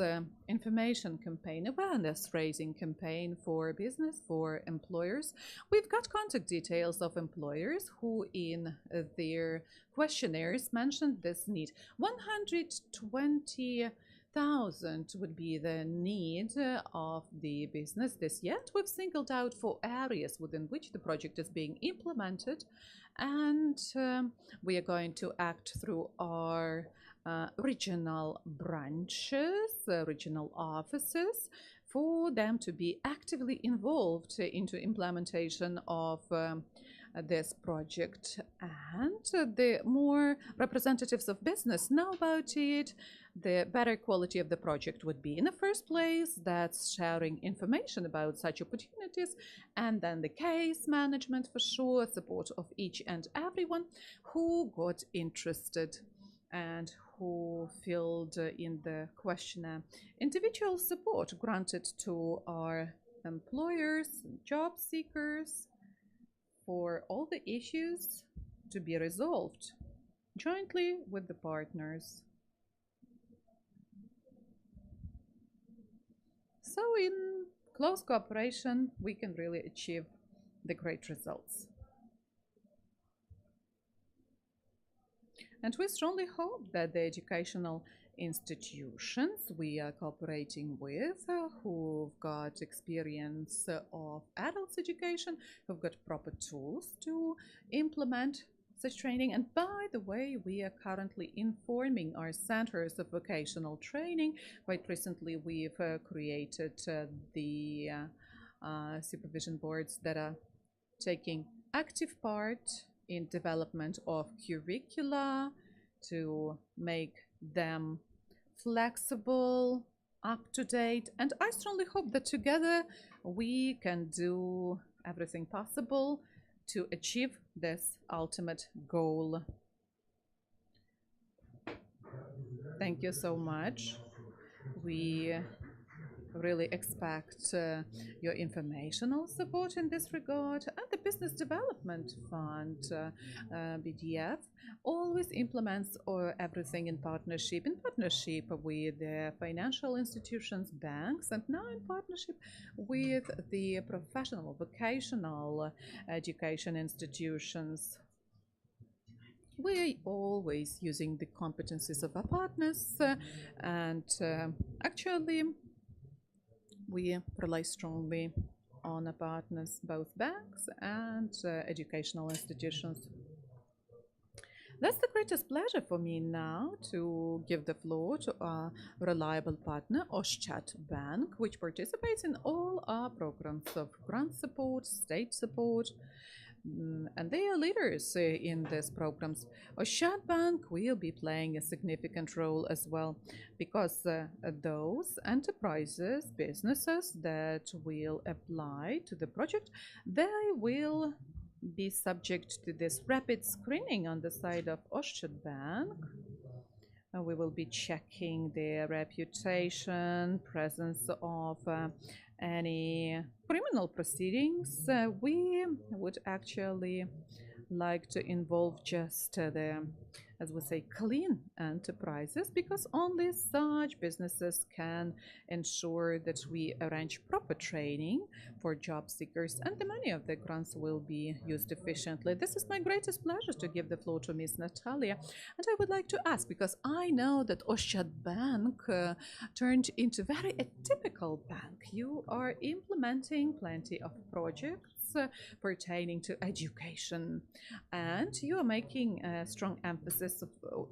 information campaign, awareness raising campaign for business, for employers. We've got contact details of employers who in their questionnaires mentioned this need. 120,000 would be the need of the business this year. We've singled out 4 areas within which the project is being implemented, and we are going to act through our regional branches, regional offices, for them to be actively involved into implementation of this project. And the more representatives of business know about it, the better quality of the project would be. In the first place, that's sharing information about such opportunities, and then the case management for sure, support of each and everyone who got interested and who filled in the questionnaire. Individual support granted to our employers, job seekers, for all the issues to be resolved jointly with the partners. So in close cooperation, we can really achieve the great results. And we strongly hope that the educational institutions we are cooperating with, who've got experience of adult education, who've got proper tools to implement such training. And by the way, we are currently informing our centers of vocational training. Quite recently, we've created the supervision boards that are taking active part in development of curricula to make them flexible, up to date. And I strongly hope that together we can do everything possible to achieve this ultimate goal. Thank you so much. We really expect your informational support in this regard, and the Business Development Fund, BDF, always implements everything in partnership with the financial institutions, banks, and now in partnership with the professional, vocational education institutions. We're always using the competencies of our partners, and actually we rely strongly on our partners, both banks and educational institutions. That's the greatest pleasure for me now to give the floor to our reliable partner, Oschat Bank, which participates in all our programs of grant support, state support, and they are leaders in these programs. Oschat Bank will be playing a significant role as well, because those enterprises, businesses that will apply to the project, they will be subject to this rapid screening on the side of Oschat Bank. We will be checking their reputation, presence of any criminal proceedings. We would actually like to involve just the, as we say, clean enterprises, because only such businesses can ensure that we arrange proper training for job seekers and the money of the grants will be used efficiently. This is my greatest pleasure to give the floor to Ms. Natalia. And I would like to ask, because I know that Oschat Bank turned into very atypical bank. You are implementing plenty of projects pertaining to education, and you are making a strong emphasis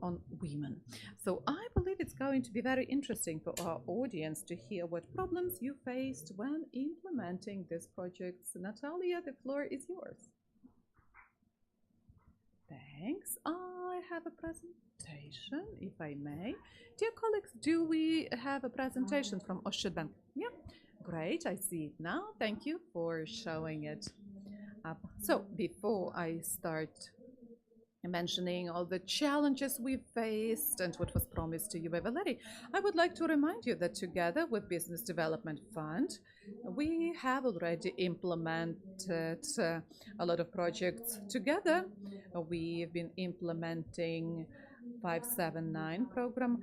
on women. So I believe it's going to be very interesting for our audience to hear what problems you faced when implementing this project. Natalia, the floor is yours. Thanks. I have a presentation, if I may. Dear colleagues, do we have a presentation from Oschat Bank? Yeah. Great, I see it now. Thank you for showing it up. So before I start mentioning all the challenges we faced and what was promised to you by Valery, I would like to remind you that together with Business Development Fund, we have already implemented a lot of projects together. We've been implementing 579 program,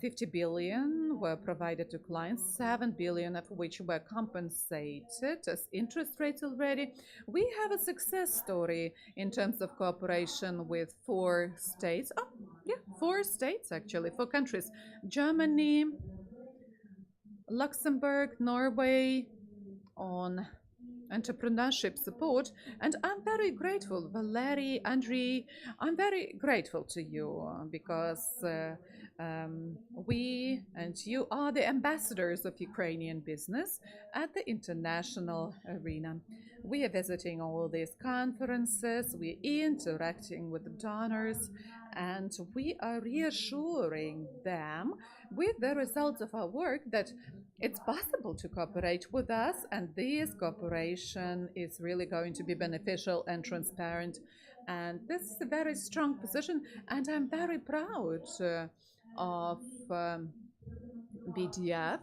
50 billion were provided to clients, 7 billion of which were compensated as interest rates already. We have a success story in terms of cooperation with 4 states. Oh, yeah, 4 states actually, 4 countries: Germany, Luxembourg, Norway, on entrepreneurship support. And I'm very grateful, Valery, Andriy, I'm very grateful to you because we and you are the ambassadors of Ukrainian business at the international arena. We are visiting all these conferences, we're interacting with the donors, and we are reassuring them with the results of our work that it's possible to cooperate with us, and this cooperation is really going to be beneficial and transparent. And this is a very strong position, and I'm very proud of BDF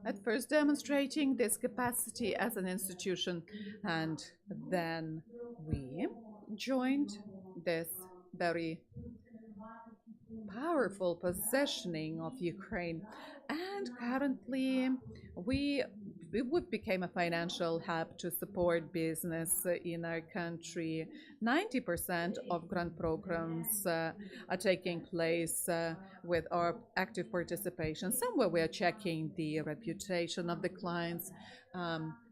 at first demonstrating this capacity as an institution, and then we joined this very powerful positioning of Ukraine. And currently we became a financial hub to support business in our country. 90% of grant programs are taking place with our active participation. Somewhere we are checking the reputation of the clients.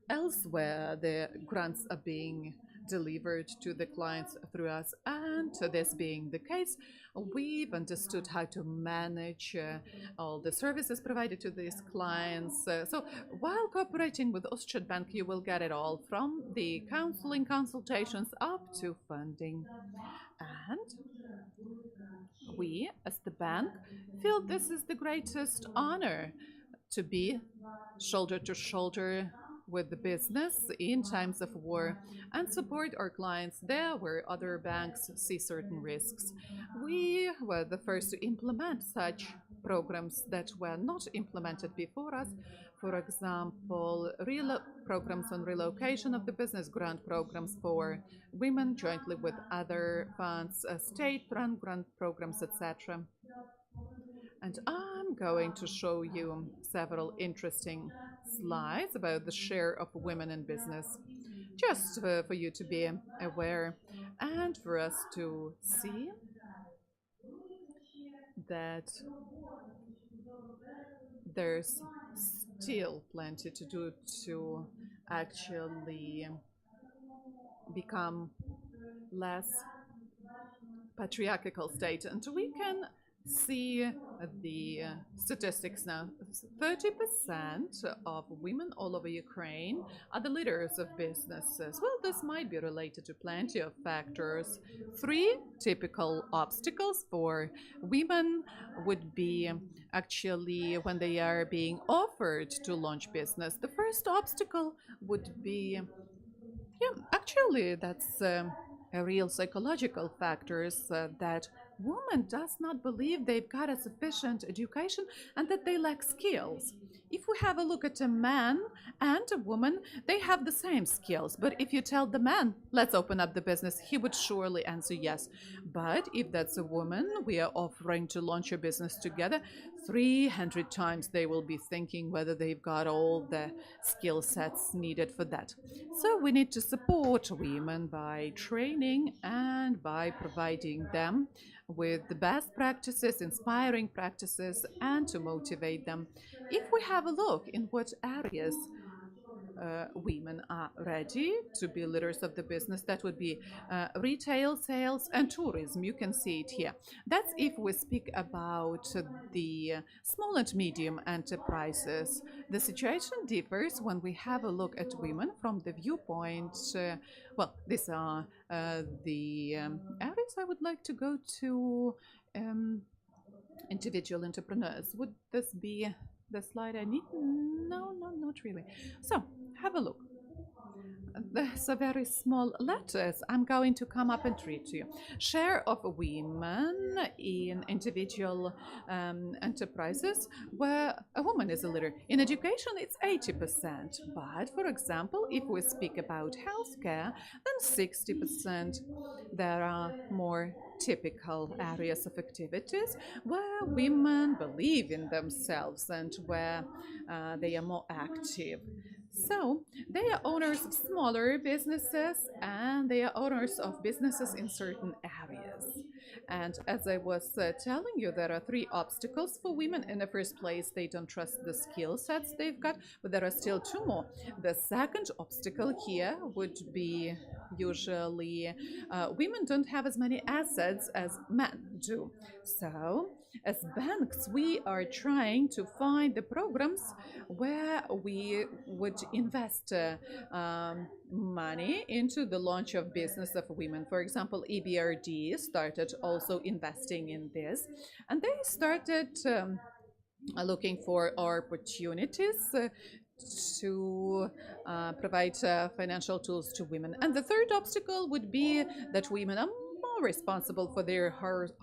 Elsewhere, the grants are being delivered to the clients through us, and this being the case, we've understood how to manage all the services provided to these clients. So while cooperating with Oschat Bank, you will get it all, from the counseling, consultations up to funding. And we, as the bank, feel this is the greatest honor to be shoulder to shoulder with the business in times of war and support our clients there where other banks see certain risks. We were the first to implement such programs that were not implemented before us. For example, programs on relocation of the business, grant programs for women jointly with other funds, state-run grant programs, etc. And I'm going to show you several interesting slides about the share of women in business, just for you to be aware and for us to see that there's still plenty to do to actually become less patriarchal state. And we can see the statistics now. 30% of women all over Ukraine are the leaders of businesses. Well, this might be related to plenty of factors. Three typical obstacles for women would be actually when they are being offered to launch business. The first obstacle would be, yeah, actually that's a real psychological factors that woman does not believe they've got a sufficient education and that they lack skills. If we have a look at a man and a woman, they have the same skills. But if you tell the man, let's open up the business, he would surely answer yes. But if that's a woman we are offering to launch a business together, 300 times they will be thinking whether they've got all the skill sets needed for that. So we need to support women by training and by providing them with the best practices, inspiring practices, and to motivate them. If we have a look in what areas women are ready to be leaders of the business, that would be retail, sales, and tourism. You can see it here. That's if we speak about the small and medium enterprises. The situation differs when we have a look at women from the viewpoint. Well, these are the areas I would like to go to. Individual entrepreneurs. Would this be the slide I need? No, not really. So, have a look. There's a very small letters. I'm going to come up and read to you. Share of women in individual enterprises where a woman is a leader. In education, it's 80%. But, for example, if we speak about healthcare, then 60%. There are more typical areas of activities where women believe in themselves and where they are more active. So they are owners of smaller businesses and they are owners of businesses in certain areas. And as I was telling you, there are three obstacles for women. In the first place, they don't trust the skill sets they've got, but there are still two more. The second obstacle here would be usually women don't have as many assets as men do. So as banks, we are trying to find the programs where we would invest money into the launch of business of women. For example, EBRD started also investing in this, and they started looking for opportunities to provide financial tools to women. And the third obstacle would be that women are more responsible for their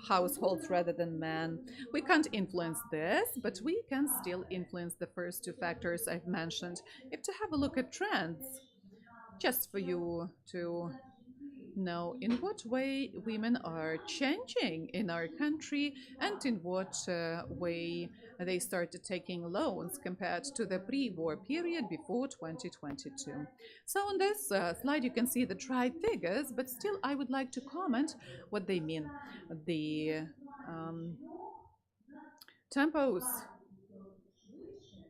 households rather than men. We can't influence this, but we can still influence the first two factors I've mentioned. If to have a look at trends, just for you to know in what way women are changing in our country and in what way they started taking loans compared to the pre-war period before 2022. So on this slide you can see the tried figures, but still I would like to comment what they mean. The tempos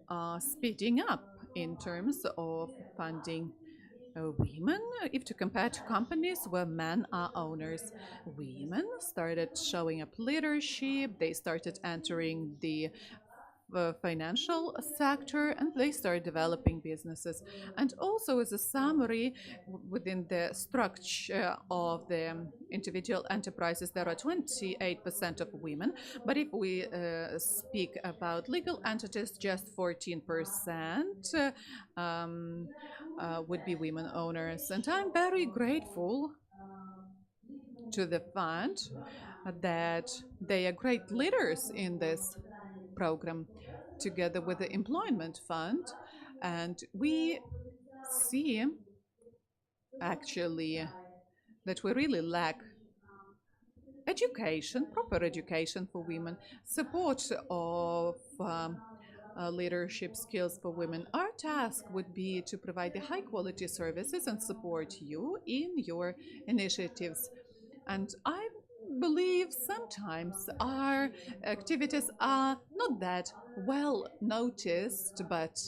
are speeding up in terms of funding women. If to compare to companies where men are owners, women started showing up leadership, they started entering the financial sector, and they start developing businesses. And also, as a summary, within the structure of the individual enterprises, there are 28% of women. But if we speak about legal entities, just 14% would be women owners. And I'm very grateful to the fund that they are great leaders in this program, together with the employment fund. And we see actually that we really lack education, proper education for women, support of leadership skills for women. Our task would be to provide the high quality services and support you in your initiatives. And I believe sometimes our activities are not that well noticed, but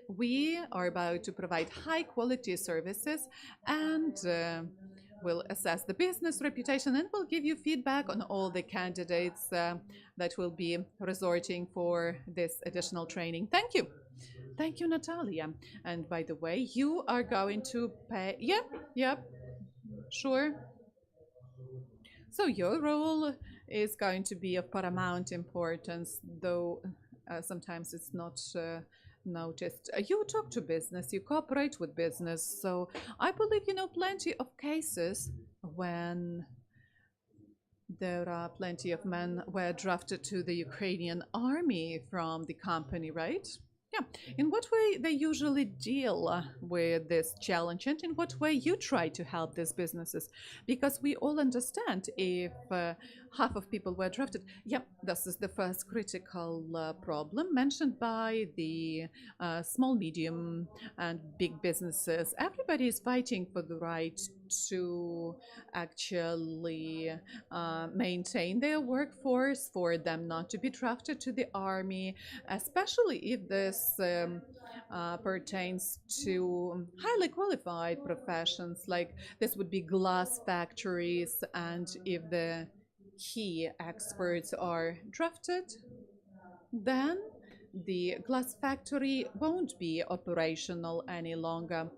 we are about to provide high quality services, and we'll assess the business reputation, and we'll give you feedback on all the candidates that will be resorting for this additional training. Thank you. Thank you, Natalia. And by the way, you are going to pay. Yep, sure. So your role is going to be of paramount importance, though sometimes it's not noticed. You talk to business, you cooperate with business, so I believe you know plenty of cases when there are plenty of men were drafted to the Ukrainian army from the company, right? Yeah. In what way they usually deal with this challenge, and in what way you try to help these businesses? Because we all understand if half of people were drafted. Yeah, this is the first critical problem mentioned by the small, medium, and big businesses. Everybody is fighting for the right to actually maintain their workforce, for them not to be drafted to the army, especially if this pertains to highly qualified professions, like this would be glass factories, and if the key experts are drafted, then the glass factory won't be operational any longer.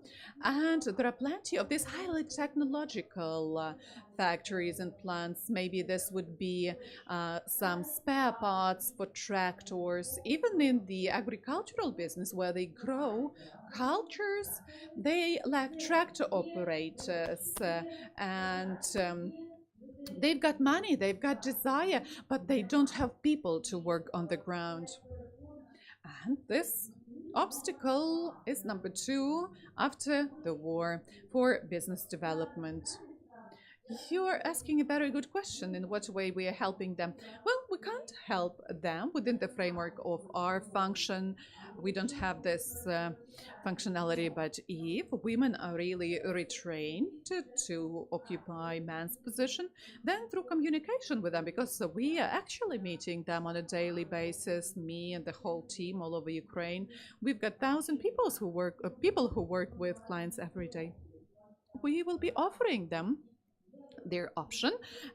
And there are plenty of these highly technological factories and plants. Maybe this would be some spare parts for tractors. Even in the agricultural business where they grow cultures, they lack tractor operators, and they've got money, they've got desire, but they don't have people to work on the ground. And this obstacle is number 2 after the war for business development. You're asking a very good question, in what way we are helping them. Well, we can't help them within the framework of our function. We don't have this functionality, but if women are really retrained to occupy man's position, then through communication with them, because we are actually meeting them on a daily basis, me and the whole team all over Ukraine. We've got 1,000 people who work with clients every day. We will be offering them their option,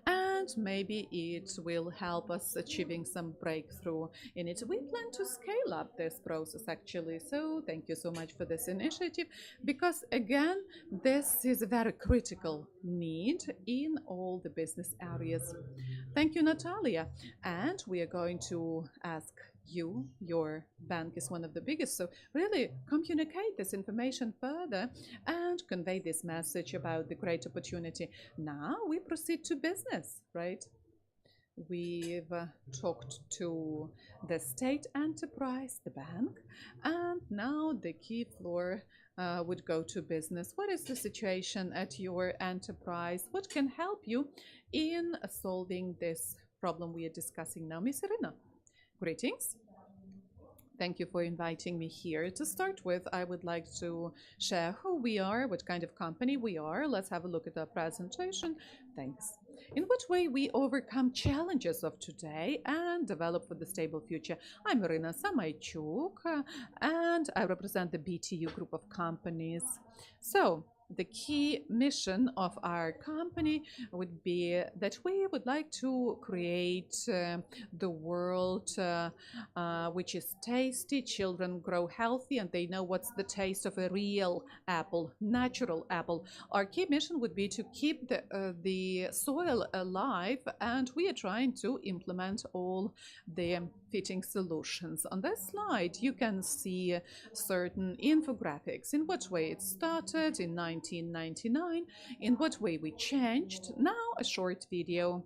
and maybe it will help us achieving some breakthrough in it. We plan to scale up this process actually, so thank you so much for this initiative, because again, this is a very critical need in all the business areas. Thank you, Natalia. And we are going to ask you, your bank is one of the biggest, so really communicate this information further and convey this message about the great opportunity. Now we proceed to business, right? We've talked to the state enterprise, the bank, and now the key floor would go to business. What is the situation at your enterprise? What can help you in solving this problem we are discussing now? Miss Irina, greetings. Thank you for inviting me here. To start with, I would like to share who we are, what kind of company we are. Let's have a look at our presentation. Thanks. In what way we overcome challenges of today and develop for the stable future. I'm Irina Samaichuk, and I represent the BTU group of companies. So, the key mission of our company would be that we would like to create the world which is tasty. Children grow healthy and they know what's the taste of a real apple, natural apple. Our key mission would be to keep the soil alive, and we are trying to implement all the fitting solutions. On this slide, you can see certain infographics, in what way it started in 1999, in what way we changed. Now a short video,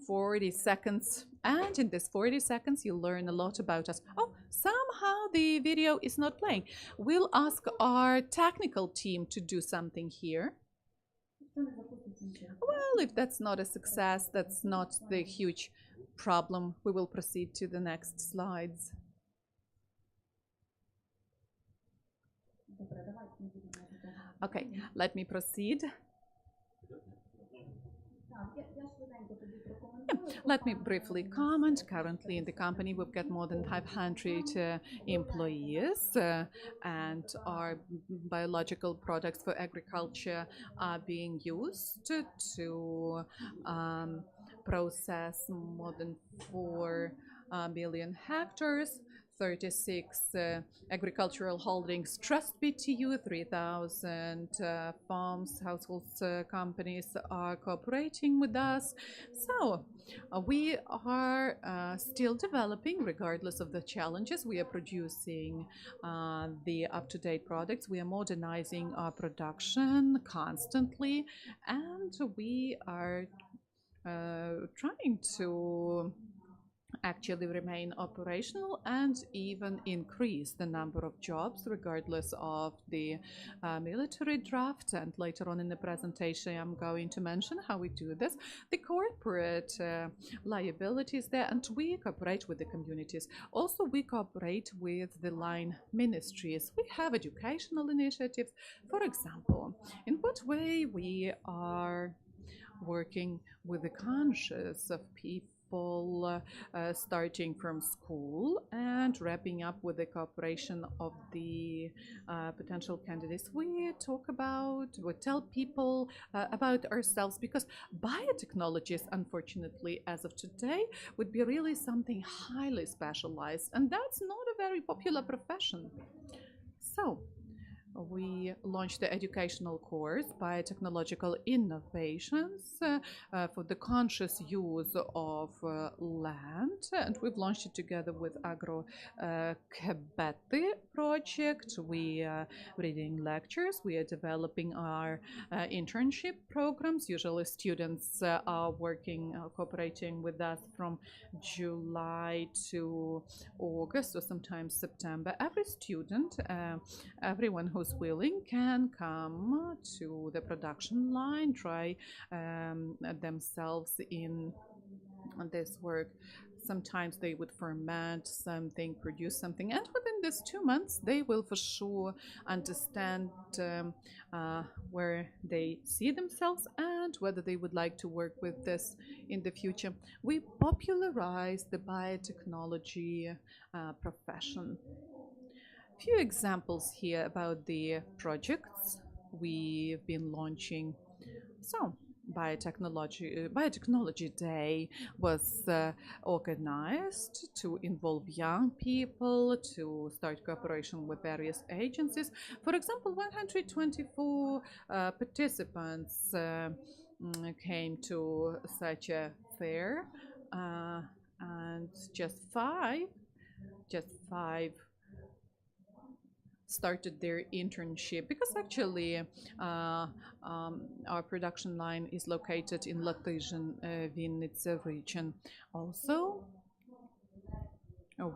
40 seconds, and in this 40 seconds you learn a lot about us. Oh, somehow the video is not playing. We'll ask our technical team to do something here. Well, if that's not a success, that's not the huge problem. We will proceed to the next slides. Okay, let me proceed. Let me briefly comment. Currently in the company we've got more than 500 employees, and our biological products for agriculture are being used to process more than 4 million hectares. 36 agricultural holdings trust BTU, 3,000 farms, households, companies are cooperating with us. So we are still developing regardless of the challenges. We are producing the up-to-date products. We are modernizing our production constantly, and we are trying to actually remain operational and even increase the number of jobs regardless of the military draft. And later on in the presentation I'm going to mention how we do this. The corporate liabilities there, and we cooperate with the communities. Also we cooperate with the line ministries. We have educational initiatives. For example, in what way we are working with the conscience of people starting from school and wrapping up with the cooperation of the potential candidates. We tell people about ourselves, because biotechnologies, unfortunately, as of today, would be really something highly specialized, and that's not a very popular profession. So we launched the educational course, Biotechnological Innovations, for the conscious use of land, and we've launched it together with Agro Kebete project. We are reading lectures, we are developing our internship programs. Usually students are cooperating with us from July to August, or sometimes September. Every student, everyone who's willing, can come to the production line, try themselves in this work. Sometimes they would ferment something, produce something, and within these 2 months they will for sure understand where they see themselves and whether they would like to work with this in the future. We popularize the biotechnology profession. Few examples here about the projects we've been launching. So, Biotechnology Day was organized to involve young people, to start cooperation with various agencies. For example, 124 participants came to such a fair, and just five started their internship, because actually our production line is located in Latvian Vinnytsia region. Also,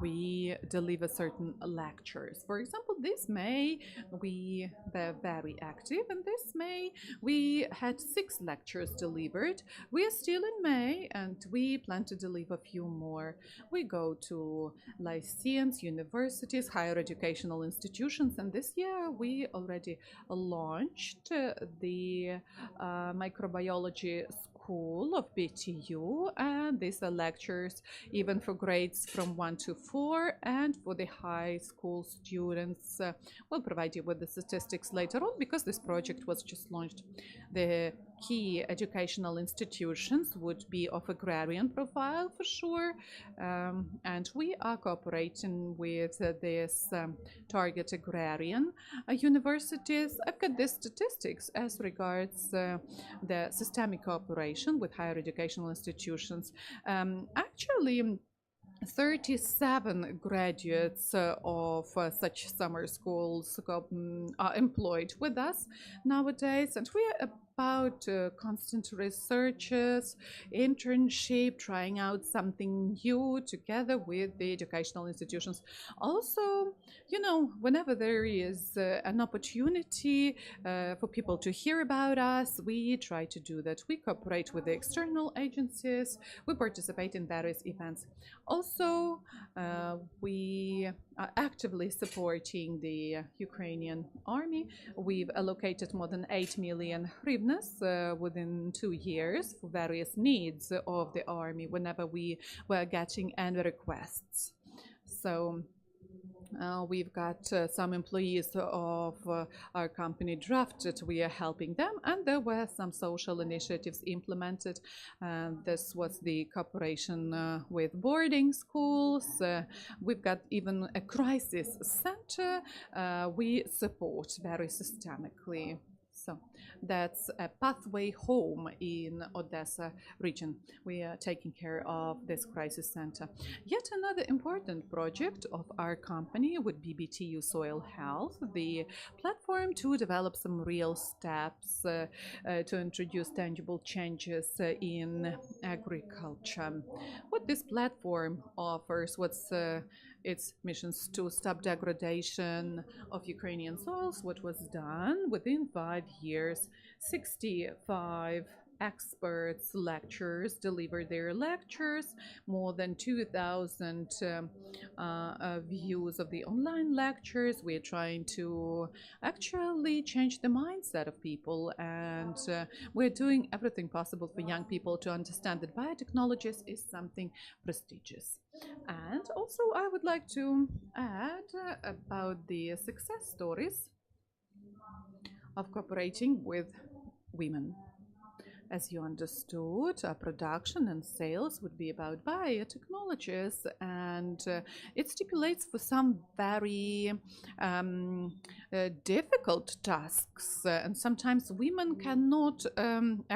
we deliver certain lectures. For example, this May we were very active, and this May we had 6 lectures delivered. We are still in May and we plan to deliver a few more. We go to lyceums, universities, higher educational institutions, and this year we already launched the microbiology school school of BTU, and these are lectures even for grades from 1 to 4, and for the high school students. We'll provide you with the statistics later on because this project was just launched. The key educational institutions would be of agrarian profile for sure, and we are cooperating with this target agrarian universities. I've got the statistics as regards the systemic cooperation with higher educational institutions. Actually, 37 graduates of such summer schools are employed with us nowadays, and we are about constant researches, internship, trying out something new together with the educational institutions. Also, you know, whenever there is an opportunity for people to hear about us, we try to do that. We cooperate with the external agencies, we participate in various events. Also, we are actively supporting the Ukrainian army. We've allocated more than 8 million hryvnias within 2 years for various needs of the army whenever we were getting any requests. So we've got some employees of our company drafted. We are helping them, and there were some social initiatives implemented. This was the cooperation with boarding schools. We've got even a crisis center we support very systemically. So that's a pathway home in Odessa region. We are taking care of this crisis center. Yet another important project of our company would be BTU Soil Health, the platform to develop some real steps to introduce tangible changes in agriculture. What this platform offers, what's its missions: to stop degradation of Ukrainian soils, what was done within 5 years. 65 experts, lecturers delivered their lectures, more than 2,000 views of the online lectures. We're trying to actually change the mindset of people, and we're doing everything possible for young people to understand that biotechnologies is something prestigious. And also I would like to add about the success stories of cooperating with women. As you understood, production and sales would be about biotechnologies, and it stipulates for some very difficult tasks, and sometimes women cannot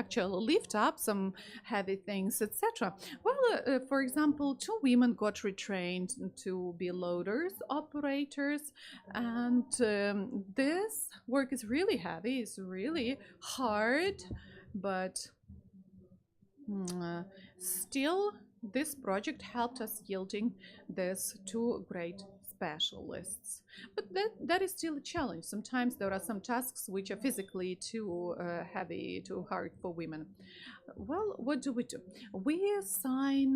actually lift up some heavy things, etc. Well, for example, 2 women got retrained to be loaders, operators, and this work is really heavy, it's really hard, but still this project helped us yielding these 2 great specialists. But that is still a challenge. Sometimes there are some tasks which are physically too heavy, too hard for women. Well, what do? We sign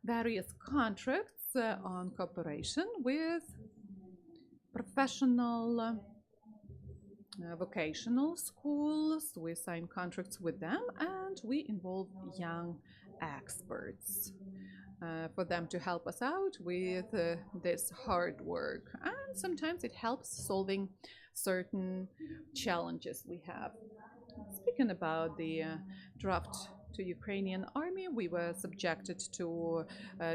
various contracts on cooperation with professional vocational schools. We sign contracts with them, and we involve young experts for them to help us out with this hard work. And sometimes it helps solving certain challenges we have. Speaking about the draft to Ukrainian army, we were subjected to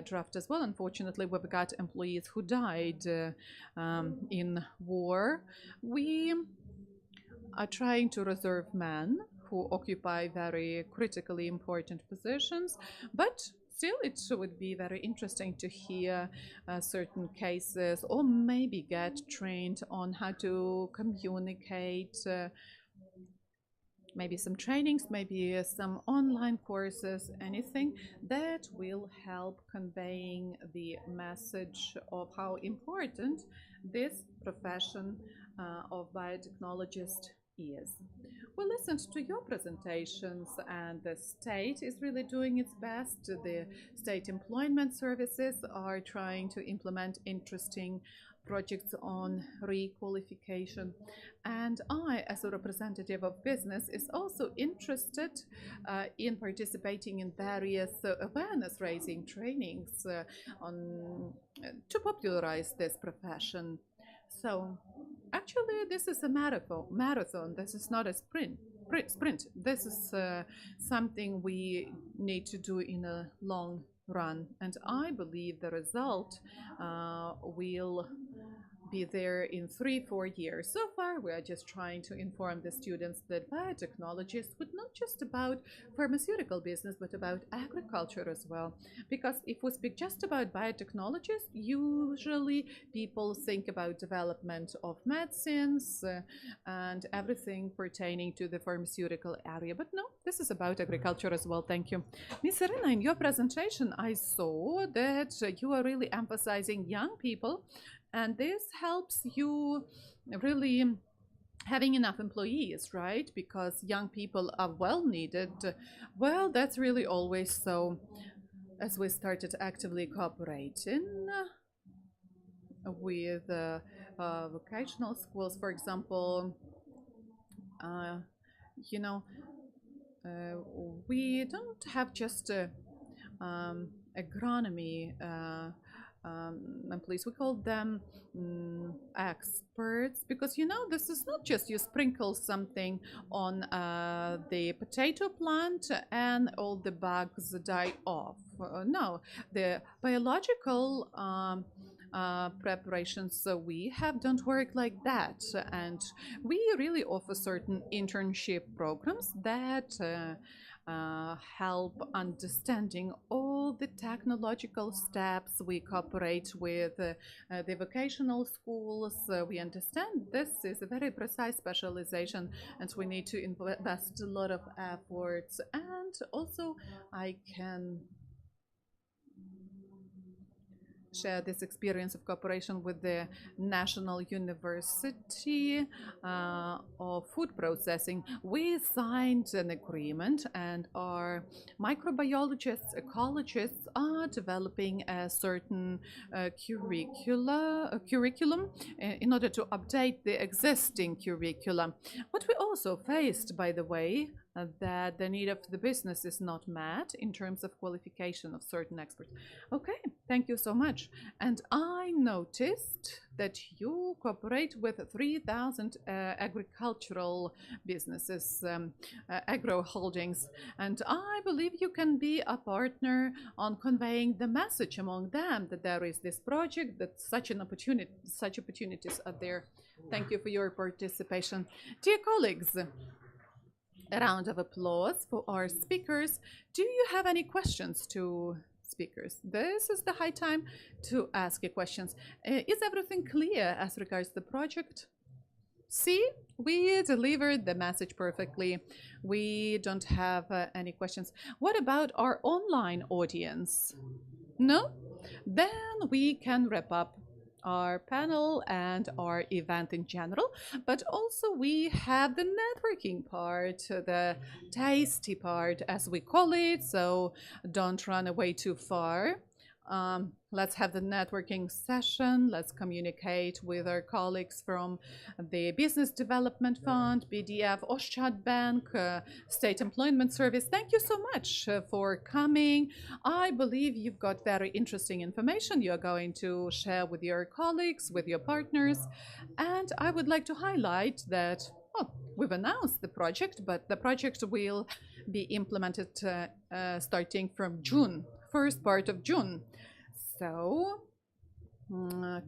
draft as well. Unfortunately, we've got employees who died in war. We are trying to reserve men who occupy very critically important positions, but still it would be very interesting to hear certain cases, or maybe get trained on how to communicate, maybe some trainings, maybe some online courses, anything that will help conveying the message of how important this profession of biotechnologist is. We listened to your presentations, and the state is really doing its best. The state employment services are trying to implement interesting projects on requalification. And I, as a representative of business, is also interested in participating in various awareness-raising trainings to popularize this profession. So actually, this is a marathon. This is not a sprint. This is something we need to do in a long run. And I believe the result will be there in 3-4 years. So far, we are just trying to inform the students that biotechnology is not just about pharmaceutical business, but about agriculture as well. Because if we speak just about biotechnologies, usually people think about development of medicines and everything pertaining to the pharmaceutical area. But no, this is about agriculture as well. Thank you. Ms. Irina, in your presentation, I saw that you are really emphasizing young people, and this helps you really having enough employees, right? Because young people are well needed. Well, that's really always so. As we started actively cooperating with vocational schools, for example, you know, we don't have just agronomy employees. We call them experts, because this is not just you sprinkle something on the potato plant and all the bugs die off. No, the biological preparations we have don't work like that, and we really offer certain internship programs that help understanding all the technological steps. We cooperate with the vocational schools. We understand this is a very precise specialization, and we need to invest a lot of efforts. And also I can share this experience of cooperation with the National University of Food Processing. We signed an agreement, and our microbiologists, ecologists are developing a certain curriculum in order to update the existing curriculum. What we also faced, by the way, that the need of the business is not met in terms of qualification of certain experts. Okay, thank you so much. And I noticed that you cooperate with 3,000 agricultural businesses, agro holdings, and I believe you can be a partner on conveying the message among them that there is this project, that such opportunities are there. Thank you for your participation. Dear colleagues, a round of applause for our speakers. Do you have any questions to speakers? This is the high time to ask your questions. Is everything clear as regards the project? See, we delivered the message perfectly. We don't have any questions. What about our online audience? No? Then we can wrap up our panel and our event in general, but also we have the networking part, the tasty part as we call it, so don't run away too far. Let's have the networking session. Let's communicate with our colleagues from the Business Development Fund, BDF, Oshchad Bank, State Employment Service. Thank you so much for coming. I believe you've got very interesting information you're going to share with your colleagues, with your partners. And I would like to highlight that, we've announced the project, but the project will be implemented starting from June, first part of June. So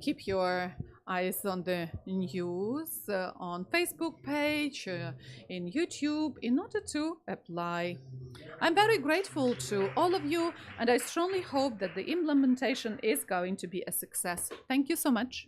keep your eyes on the news on Facebook page, in YouTube, in order to apply. I'm very grateful to all of you, and I strongly hope that the implementation is going to be a success. Thank you so much.